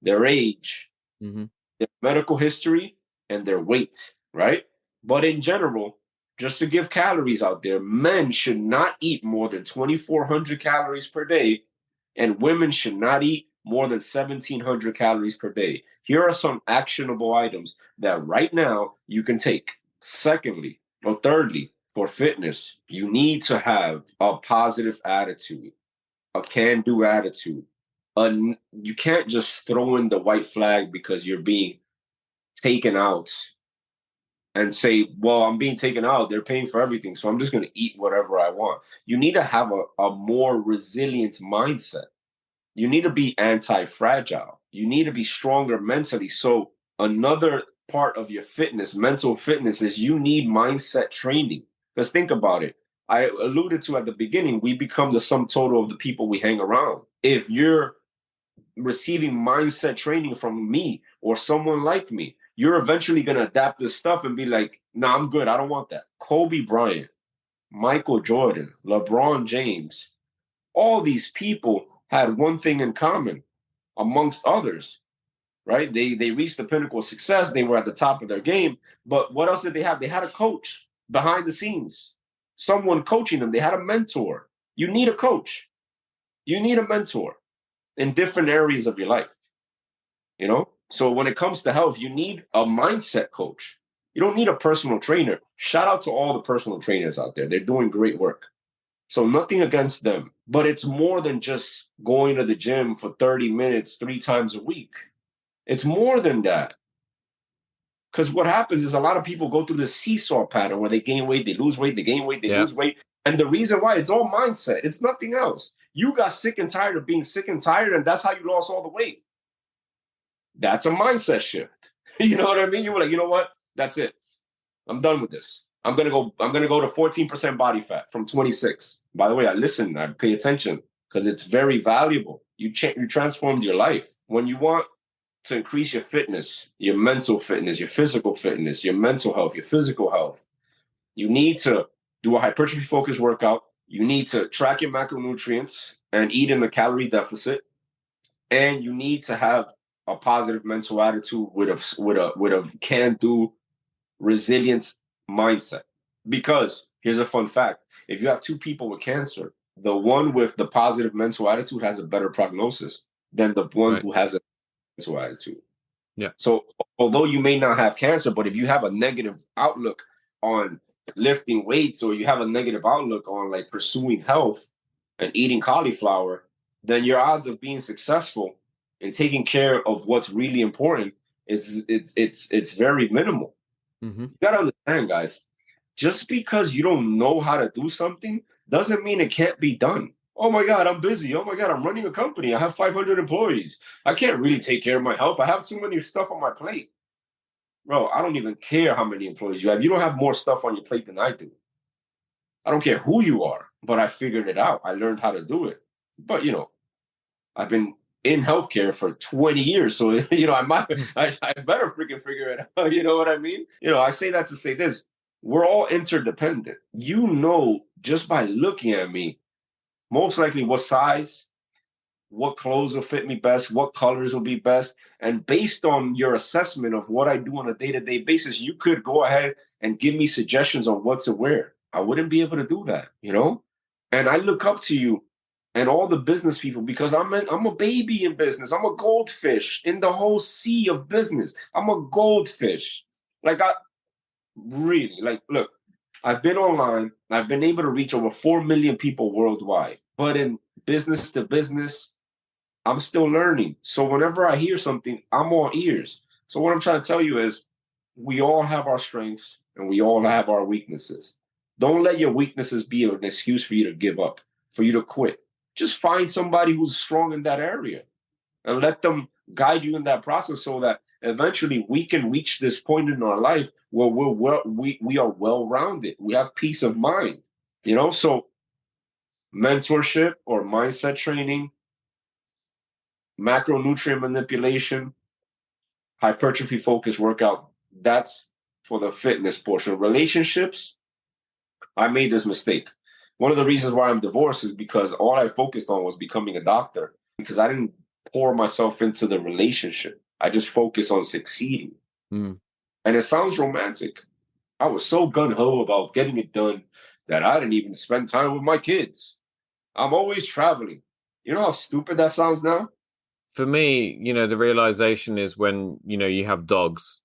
Speaker 2: their age,
Speaker 1: Mm-hmm.
Speaker 2: their medical history, and their weight, right? But in general, just to give calories out there, men should not eat more than 2,400 calories per day, and women should not eat more than 1,700 calories per day. Here are some actionable items that right now you can take. Secondly, or thirdly, for fitness, you need to have a positive attitude, a can do attitude. You can't just throw in the white flag because you're being taken out and say, well, I'm being taken out. They're paying for everything. So I'm just going to eat whatever I want. You need to have a more resilient mindset. You need to be anti fragile. You need to be stronger mentally. So, another part of your fitness, mental fitness, is you need mindset training. Because think about it. I alluded to at the beginning, we become the sum total of the people we hang around. If you're receiving mindset training from me or someone like me, you're eventually going to adapt this stuff and be like, nah, I'm good. I don't want that. Kobe Bryant, Michael Jordan, LeBron James, all these people had one thing in common amongst others, right? They reached the pinnacle of success. They were at the top of their game. But what else did they have? They had a coach behind the scenes, someone coaching them. They had a mentor. You need a coach. You need a mentor in different areas of your life, you know? So when it comes to health, you need a mindset coach. You don't need a personal trainer. Shout out to all the personal trainers out there. They're doing great work. So nothing against them, but it's more than just going to the gym for 30 minutes 3 times a week. It's more than that. Because what happens is a lot of people go through this seesaw pattern where they gain weight, they lose weight, they gain weight, they
Speaker 1: Yeah.
Speaker 2: lose weight. And the reason why, it's all mindset. It's nothing else. You got sick and tired of being sick and tired, and that's how you lost all the weight. That's a mindset shift. You know what I mean? You were like, you know what? That's it. I'm done with this. I'm gonna go to 14% body fat from 26. By the way, I listen, I pay attention because it's very valuable. You transformed your life. When you want to increase your fitness, your mental fitness, your physical fitness, your mental health, your physical health, you need to do a hypertrophy focused workout. You need to track your macronutrients and eat in a calorie deficit. And you need to have a positive mental attitude with a can-do resilience mindset. Because here's a fun fact: if you have two people with cancer, the one with the positive mental attitude has a better prognosis than the one who has a mental attitude.
Speaker 1: Yeah.
Speaker 2: So although you may not have cancer, but if you have a negative outlook on lifting weights, or you have a negative outlook on like pursuing health and eating cauliflower, then your odds of being successful and taking care of what's really important it's very minimal.
Speaker 1: Mm-hmm.
Speaker 2: You gotta understand, guys, just because you don't know how to do something doesn't mean it can't be done. Oh my God, I'm busy. Oh my God, I'm running a company. I have 500 employees. I can't really take care of my health. I have too many stuff on my plate. Bro, I don't even care how many employees you have. You don't have more stuff on your plate than I do. I don't care who you are, but I figured it out. I learned how to do it. But, I've been in healthcare for 20 years. So, I better freaking figure it out. You know what I mean? I say that to say this: we're all interdependent. Just by looking at me, most likely what size, what clothes will fit me best, what colors will be best. And based on your assessment of what I do on a day-to-day basis, you could go ahead and give me suggestions on what to wear. I wouldn't be able to do that, And I look up to you and all the business people because I'm a baby in business. I'm a goldfish in the whole sea of business. I'm a goldfish. Look, I've been online. I've been able to reach over 4 million people worldwide. But in business to business, I'm still learning. So whenever I hear something, I'm all ears. So what I'm trying to tell you is we all have our strengths and we all have our weaknesses. Don't let your weaknesses be an excuse for you to give up, for you to quit. Just find somebody who's strong in that area and let them guide you in that process so that eventually we can reach this point in our life where we are well-rounded. We have peace of mind, So mentorship or mindset training, macronutrient manipulation, hypertrophy focused workout, that's for the fitness portion. Relationships, I made this mistake. One of the reasons why I'm divorced is because all I focused on was becoming a doctor, because I didn't pour myself into the relationship. I just focused on succeeding.
Speaker 1: Mm.
Speaker 2: And it sounds romantic. I was so gung-ho about getting it done that I didn't even spend time with my kids. I'm always traveling. You know how stupid that sounds now?
Speaker 1: For me, the realization is when, you have dogs,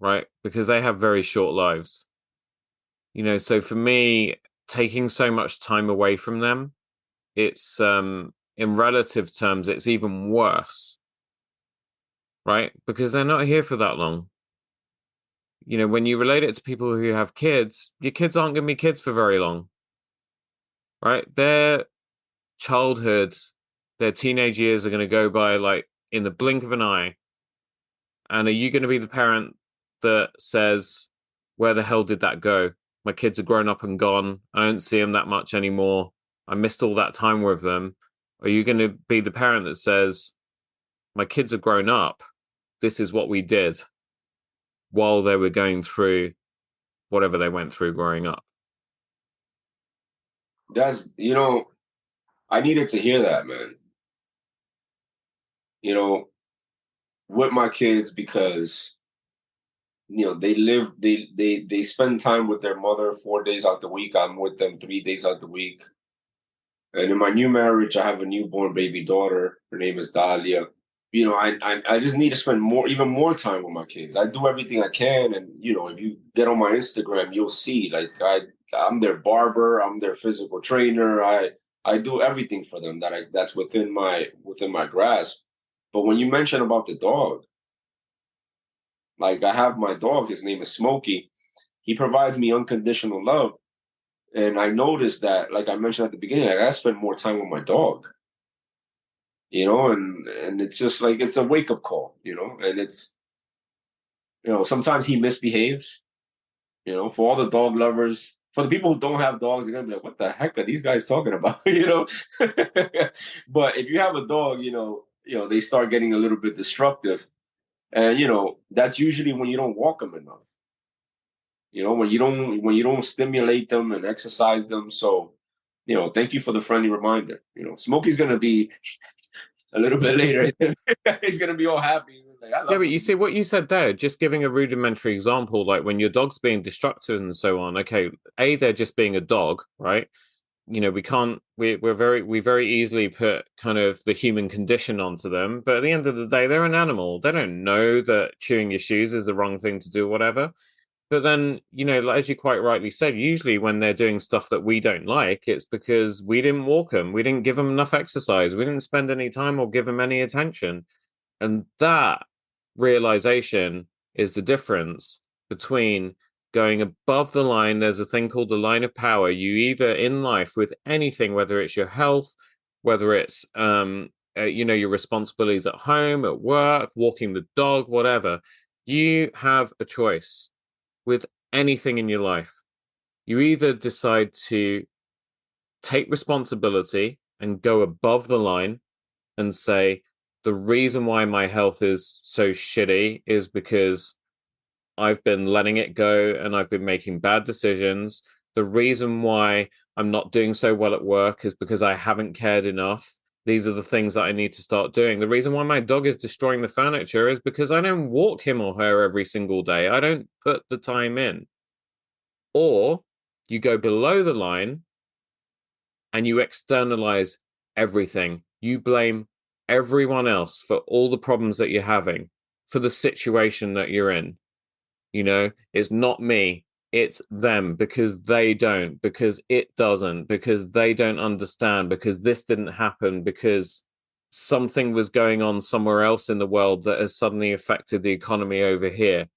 Speaker 1: right? Because they have very short lives. So for me, taking so much time away from them, it's in relative terms, it's even worse, right? Because they're not here for that long. When you relate it to people who have kids, your kids aren't going to be kids for very long, right? Their childhood, their teenage years are going to go by like in the blink of an eye. And are you going to be the parent that says, where the hell did that go? My kids are grown up and gone. I don't see them that much anymore. I missed all that time with them. Are you going to be the parent that says, my kids are grown up. This is what we did while they were going through whatever they went through growing up?
Speaker 2: That's, I needed to hear that, man. With my kids, because they spend time with their mother 4 days out the week. I'm with them 3 days out the week. And in my new marriage, I have a newborn baby daughter. Her name is Dahlia. I just need to spend even more time with my kids. I do everything I can, and if you get on my Instagram, you'll see like I'm their barber, I'm their physical trainer. I do everything for them that's within my grasp. But when you mention about the dog, like I have my dog, his name is Smokey. He provides me unconditional love, And I noticed that, like I mentioned at the beginning, like I spend more time with my dog, and it's just like it's a wake up call, and it's sometimes he misbehaves, for all the dog lovers, for the people who don't have dogs, they're gonna be like, what the heck are these guys talking about? But if you have a dog, they start getting a little bit destructive. And that's usually when you don't walk them enough. When you don't stimulate them and exercise them. So, thank you for the friendly reminder. Smokey's gonna be a little bit later. He's gonna be all happy. Like, I
Speaker 1: Yeah,
Speaker 2: love
Speaker 1: but you
Speaker 2: him.
Speaker 1: see what you said there, just giving a rudimentary example, like when your dog's being destructive and so on. Okay, they're just being a dog, right? We can't we very easily put kind of the human condition onto them, but at the end of the day, they're an animal. They don't know that chewing your shoes is the wrong thing to do, whatever. But then, as you quite rightly said, usually when they're doing stuff that we don't like, it's because we didn't walk them, we didn't give them enough exercise, we didn't spend any time or give them any attention. And that realization is the difference between going above the line. There's a thing called the line of power. You either in life with anything, whether it's your health, whether it's your responsibilities at home, at work, walking the dog, whatever, you have a choice with anything in your life. You either decide to take responsibility and go above the line and say, the reason why my health is so shitty is because I've been letting it go and I've been making bad decisions. The reason why I'm not doing so well at work is because I haven't cared enough. These are the things that I need to start doing. The reason why my dog is destroying the furniture is because I don't walk him or her every single day. I don't put the time in. Or you go below the line and you externalize everything. You blame everyone else for all the problems that you're having, for the situation that you're in. It's not me, it's them, because they don't, because it doesn't, because they don't understand, because this didn't happen, because something was going on somewhere else in the world that has suddenly affected the economy over here.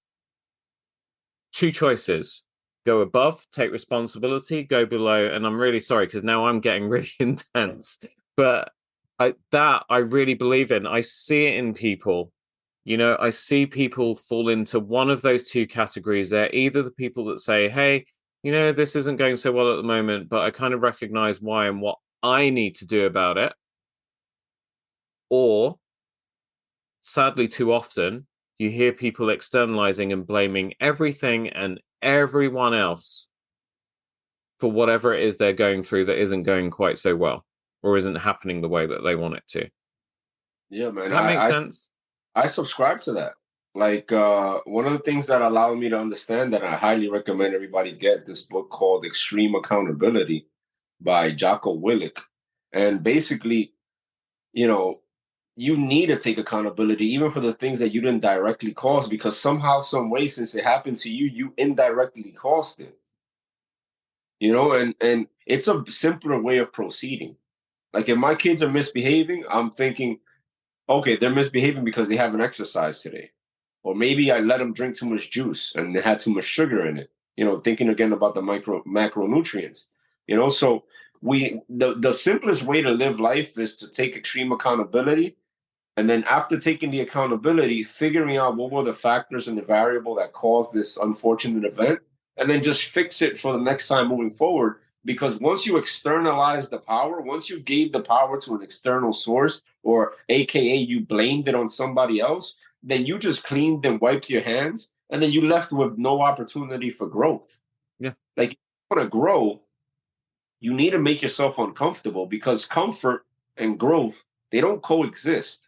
Speaker 1: Two choices: go above, take responsibility, go below. And I'm really sorry because now I'm getting really intense, but I really believe in. I see it in people. I see people fall into one of those two categories. They're either the people that say, hey, this isn't going so well at the moment, but I kind of recognize why and what I need to do about it. Or sadly, too often, you hear people externalizing and blaming everything and everyone else for whatever it is they're going through that isn't going quite so well or isn't happening the way that they want it to.
Speaker 2: Yeah,
Speaker 1: Does
Speaker 2: man.
Speaker 1: that make
Speaker 2: I
Speaker 1: sense?
Speaker 2: I subscribe to that. Like one of the things that allowed me to understand that, I highly recommend everybody get this book called Extreme Accountability by Jocko Willink. And basically, you know, you need to take accountability even for the things that you didn't directly cause, because somehow, some way, since it happened to you, you indirectly caused it. And it's a simpler way of proceeding. Like if my kids are misbehaving, I'm thinking, okay, they're misbehaving because they haven't exercised today. Or maybe I let them drink too much juice and they had too much sugar in it. Thinking again about the macronutrients. So the simplest way to live life is to take extreme accountability. And then after taking the accountability, figuring out what were the factors and the variable that caused this unfortunate event, and then just fix it for the next time moving forward. Because once you externalize the power, once you gave the power to an external source, or AKA you blamed it on somebody else, then you just cleaned and wiped your hands, and then you left with no opportunity for growth.
Speaker 1: Yeah.
Speaker 2: Like, if you want to grow, you need to make yourself uncomfortable, because comfort and growth, they don't coexist.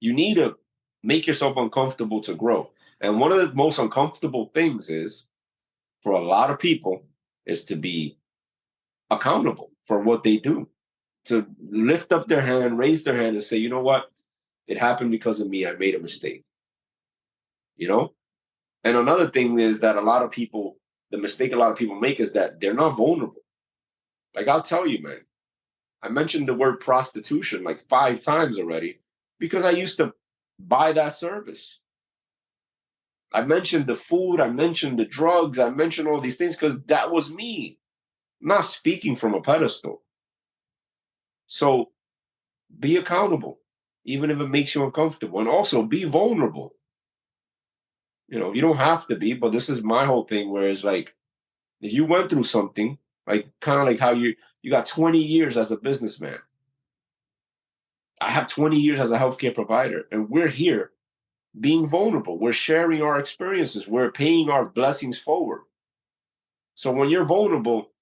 Speaker 2: You need to make yourself uncomfortable to grow. And one of the most uncomfortable things is, for a lot of people, is to be accountable for what they do. To lift up their hand, raise their hand and say, you know what? It happened because of me. I made a mistake. You know? And another thing is that the mistake a lot of people make is that they're not vulnerable. Like, I'll tell you, man, I mentioned the word prostitution like 5 times already because I used to buy that service. I mentioned the food, I mentioned the drugs, I mentioned all these things because that was me. not speaking from a pedestal. So be accountable, even if it makes you uncomfortable. And also be vulnerable. You don't have to be, but this is my whole thing where it's like, if you went through something, like kind of like how you got 20 years as a businessman. I have 20 years as a healthcare provider, and we're here being vulnerable. We're sharing our experiences. We're paying our blessings forward. So when you're vulnerable,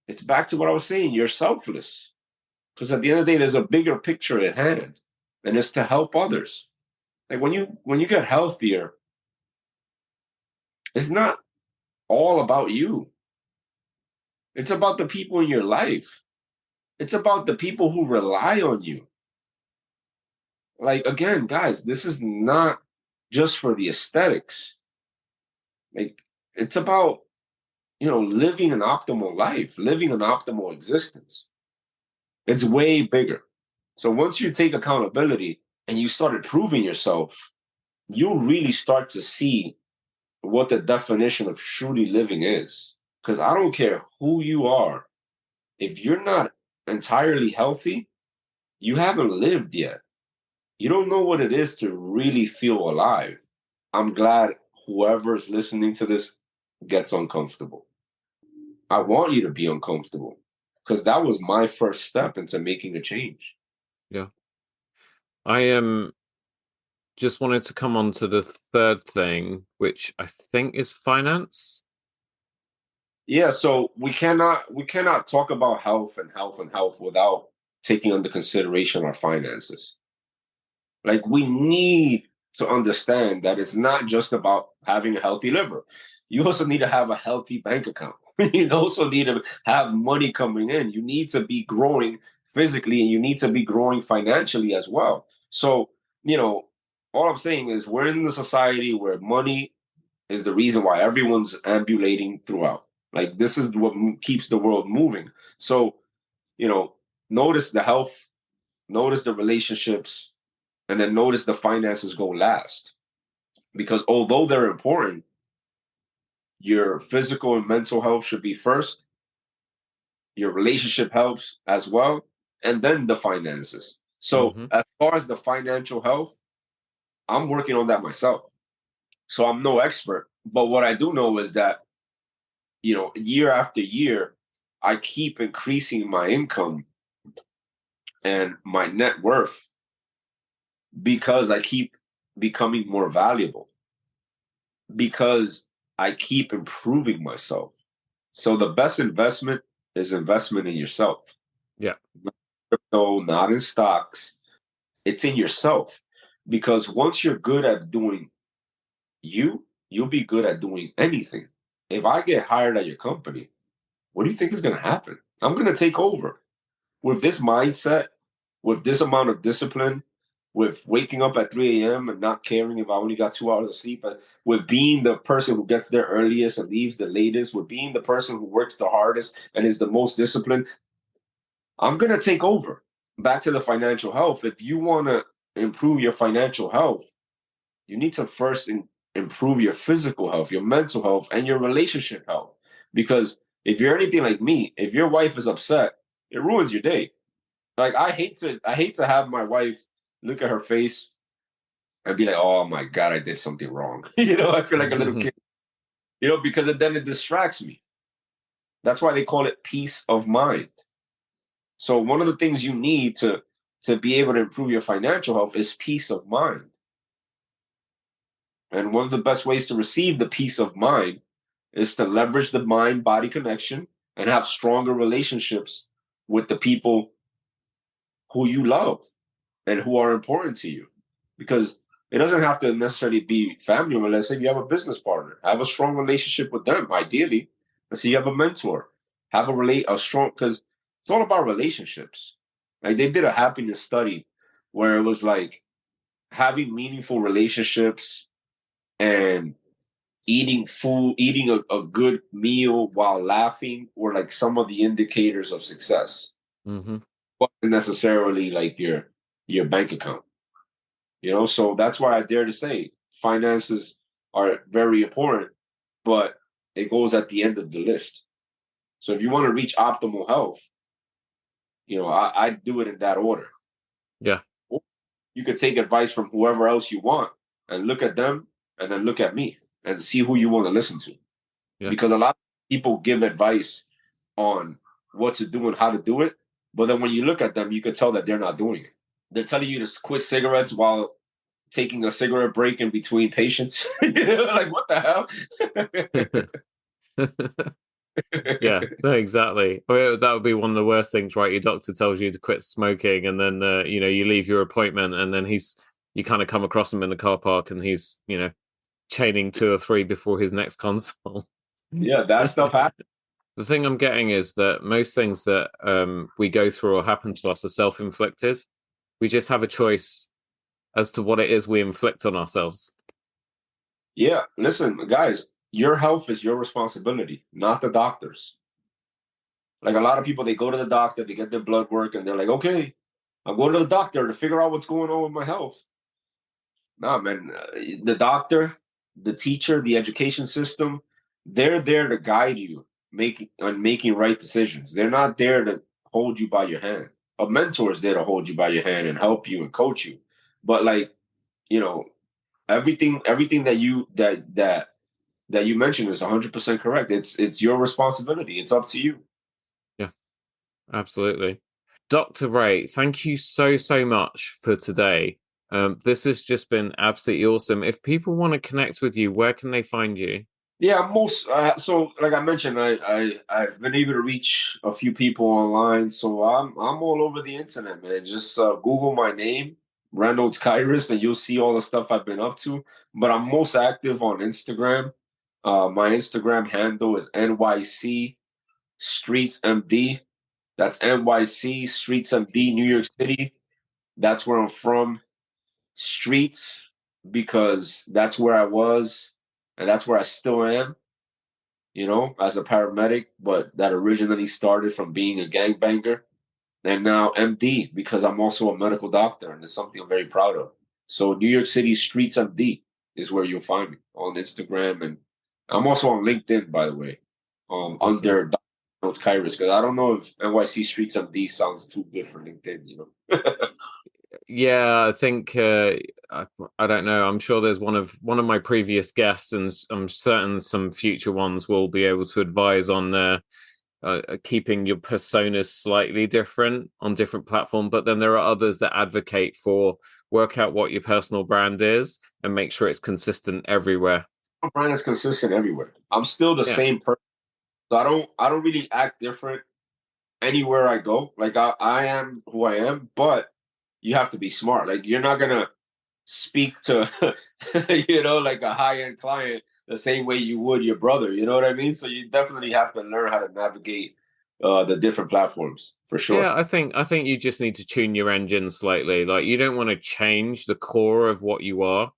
Speaker 2: it's back to what I was saying. You're selfless. Because at the end of the day, there's a bigger picture at hand, and it's to help others. Like when you get healthier, it's not all about you. It's about the people in your life. It's about the people who rely on you. Like again, guys, this is not just for the aesthetics. Like it's about, living an optimal life, living an optimal existence. It's way bigger. So once you take accountability and you start improving yourself, you'll really start to see what the definition of truly living is. Because I don't care who you are, if you're not entirely healthy, you haven't lived yet. You don't know what it is to really feel alive. I'm glad whoever's listening to this gets uncomfortable. I want you to be uncomfortable because that was my first step into making a change.
Speaker 1: Yeah. I just wanted to come on to the third thing, which I think is finance.
Speaker 2: Yeah, so we cannot talk about health without taking under consideration our finances. Like we need to understand that it's not just about having a healthy liver. You also need to have a healthy bank account. You also need to have money coming in. You need to be growing physically and you need to be growing financially as well. So, all I'm saying is we're in the society where money is the reason why everyone's ambulating throughout. Like this is what keeps the world moving. So, you know, notice the health, notice the relationships, and then notice the finances go last. Because although they're important, your physical and mental health should be first, your relationship helps as well, and then the finances. So,
Speaker 1: Mm-hmm.
Speaker 2: as far as the financial health, I'm working on that myself. So, I'm no expert, but what I do know is that, year after year, I keep increasing my income and my net worth because I keep becoming more valuable, because I keep improving myself. So the best investment is investment in yourself.
Speaker 1: Yeah.
Speaker 2: Not in crypto, not in stocks. It's in yourself. Because once you're good at doing you'll be good at doing anything. If I get hired at your company, what do you think is going to happen? I'm going to take over. With this mindset, with this amount of discipline, with waking up at 3 a.m. and not caring if I only got 2 hours of sleep, but with being the person who gets there earliest and leaves the latest, with being the person who works the hardest and is the most disciplined, I'm going to take over. Back to the financial health. If you want to improve your financial health, you need to first improve your physical health, your mental health, and your relationship health. Because if you're anything like me, if your wife is upset, it ruins your day. Like I hate to have my wife look at her face and be like, "Oh my God, I did something wrong." I feel like a little kid. Because then it distracts me. That's why they call it peace of mind. So one of the things you need to be able to improve your financial health is peace of mind. And one of the best ways to receive the peace of mind is to leverage the mind body connection and have stronger relationships with the people who you love and who are important to you. Because it doesn't have to necessarily be family members. Let's say you have a business partner, have a strong relationship with them, ideally. Let's say you have a mentor, have a strong, because it's all about relationships. Like they did a happiness study where it was like having meaningful relationships and eating a good meal while laughing were like some of the indicators of success.
Speaker 1: Mm-hmm.
Speaker 2: Wasn't necessarily like your bank account. So that's why I dare to say finances are very important, but it goes at the end of the list. So if you want to reach optimal health, I do it in that order.
Speaker 1: Yeah.
Speaker 2: Or you could take advice from whoever else you want and look at them and then look at me and see who you want to listen to.
Speaker 1: Yeah.
Speaker 2: Because a lot of people give advice on what to do and how to do it. But then when you look at them, you can tell that they're not doing it. They're telling you to quit cigarettes while taking a cigarette break in between patients. Like, what the hell?
Speaker 1: Yeah, no, exactly. I mean, that would be one of the worst things, right? Your doctor tells you to quit smoking, and then you leave your appointment, and then you kind of come across him in the car park, and he's chaining 2 or 3 before his next consult.
Speaker 2: Yeah, that stuff happens.
Speaker 1: The thing I'm getting is that most things that we go through or happen to us are self-inflicted. We just have a choice as to what it is we inflict on ourselves.
Speaker 2: Yeah, listen, guys, your health is your responsibility, not the doctor's. Like a lot of people, they go to the doctor, they get their blood work, and they're like, okay, I'm going to the doctor to figure out what's going on with my health. Nah, man, the doctor, the teacher, the education system, they're there to guide you making right decisions. They're not there to hold you by your hand. A mentor is there to hold you by your hand and help you and coach you. But like, you know, everything that you mentioned is 100% correct. It's your responsibility. It's up to you.
Speaker 1: Yeah, absolutely. Dr. Ray, thank you so, so much for today. This has just been absolutely awesome. If people want to connect with you, where can they find you?
Speaker 2: Yeah, so like I mentioned, I've been able to reach a few people online, so I'm all over the internet, man. Just Google my name, Reynolds Kairus, and you'll see all the stuff I've been up to. But I'm most active on Instagram. My Instagram handle is NYC Streets MD. That's NYC Streets MD, New York City. That's where I'm from. Streets, because that's where I was, and that's where I still am, as a paramedic, but that originally started from being a gangbanger. And now MD, because I'm also a medical doctor, and it's something I'm very proud of. So New York City Streets MD is where you'll find me on Instagram. And I'm also on LinkedIn, by the way,
Speaker 1: Awesome.
Speaker 2: under Reynolds Kairus, because I don't know if NYC Streets MD sounds too good for LinkedIn.
Speaker 1: Yeah, I think I don't know. I'm sure there's one of my previous guests, and I'm certain some future ones will be able to advise on keeping your personas slightly different on different platforms. But then there are others that advocate for work out what your personal brand is and make sure it's consistent everywhere.
Speaker 2: My brand is consistent everywhere. I'm still the
Speaker 1: Yeah.
Speaker 2: same person. So I don't really act different anywhere I go. Like I am who I am, but you have to be smart. Like you're not gonna speak to like a high end client the same way you would your brother. You know what I mean? So you definitely have to learn how to navigate the different platforms for sure.
Speaker 1: Yeah, I think you just need to tune your engine slightly. Like you don't want to change the core of what you are,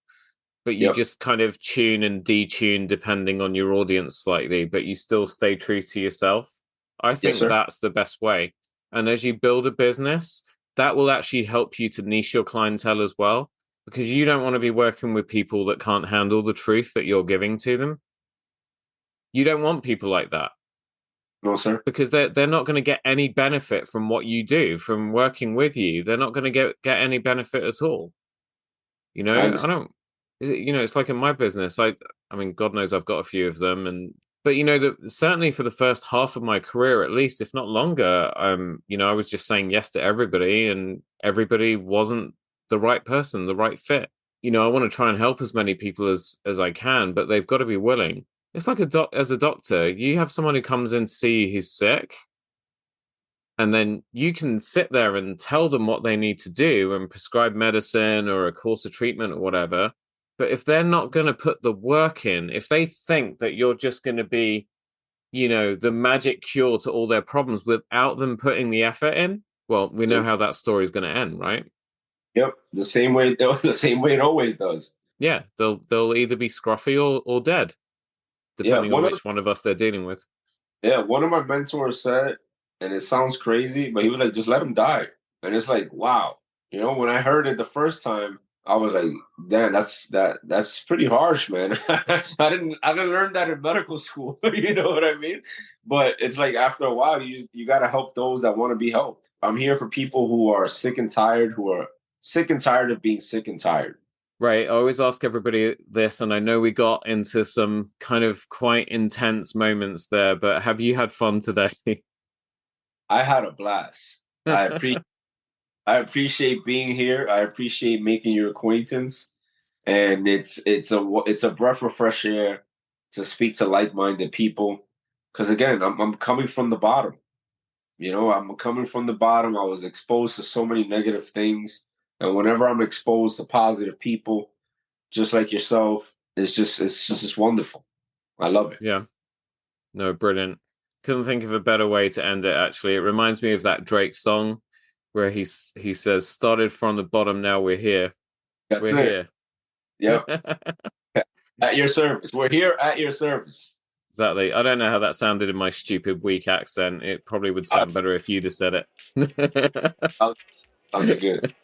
Speaker 1: but you
Speaker 2: Yep.
Speaker 1: just kind of tune and detune depending on your audience slightly, but you still stay true to yourself. I
Speaker 2: Yes,
Speaker 1: think
Speaker 2: sir.
Speaker 1: that's the best way. And as you build a business, that will actually help you to niche your clientele as well, because you don't want to be working with people that can't handle the truth that you're giving to them. You don't want people like that
Speaker 2: No, sir.
Speaker 1: because they're not going to get any benefit from what you do, from working with you. They're not going to get any benefit at all.
Speaker 2: I
Speaker 1: I
Speaker 2: understand.
Speaker 1: don't. It's like in my business. I mean, God knows I've got a few of them, but certainly for the first half of my career, at least, if not longer, I was just saying yes to everybody, and everybody wasn't the right person, the right fit. I want to try and help as many people as I can, but they've got to be willing. It's like as a doctor, you have someone who comes in to see you who's sick, and then you can sit there and tell them what they need to do and prescribe medicine or a course of treatment or whatever. But if they're not going to put the work in, if they think that you're just going to be, the magic cure to all their problems without them putting the effort in, well, we know how that story is going to end, right?
Speaker 2: Yep. The same way the same way it always does.
Speaker 1: Yeah, they'll either be scruffy or dead,
Speaker 2: Yeah.
Speaker 1: depending on which one of us they're dealing with.
Speaker 2: One of my mentors said, and it sounds crazy, but he was like, just let him die. And it's like, wow. When I heard it the first time, I was like, damn, that's pretty harsh, man. I didn't learn that in medical school. You know what I mean? But it's like after a while, you got to help those that want to be helped. I'm here for people who are sick and tired, who are sick and tired of being sick and tired.
Speaker 1: Right. I always ask everybody this, and I know we got into some kind of quite intense moments there, but have you had fun today?
Speaker 2: I had a blast. I appreciate being here. I appreciate making your acquaintance, and it's a breath of fresh air to speak to like-minded people. Because again, I'm coming from the bottom. You know, I'm coming from the bottom. I was exposed to so many negative things, and whenever I'm exposed to positive people, just like yourself, it's just wonderful. I love it.
Speaker 1: Yeah. No, brilliant. Couldn't think of a better way to end it, actually. It reminds me of that Drake song where he says, started from the bottom, now we're here.
Speaker 2: That's
Speaker 1: We're
Speaker 2: it. Yeah, at your service. We're here at your service.
Speaker 1: Exactly. I don't know how that sounded in my stupid, weak accent. It probably would sound better if you'd have said it.
Speaker 2: I'll be good.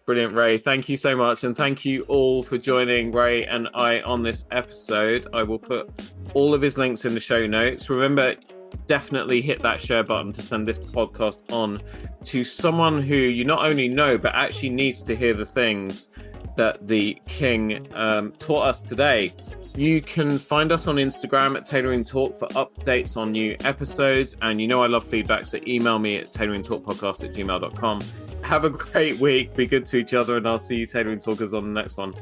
Speaker 1: Brilliant, Ray. Thank you so much. And thank you all for joining Ray and I on this episode. I will put all of his links in the show notes. Remember, definitely hit that share button to send this podcast on to someone who you not only know, but actually needs to hear the things that the King taught us today. You can find us on Instagram at Tailoring Talk for updates on new episodes. And you know I love feedback, so email me at tailoringtalkpodcast@gmail.com. Have a great week. Be good to each other, and I'll see you Tailoring Talkers on the next one.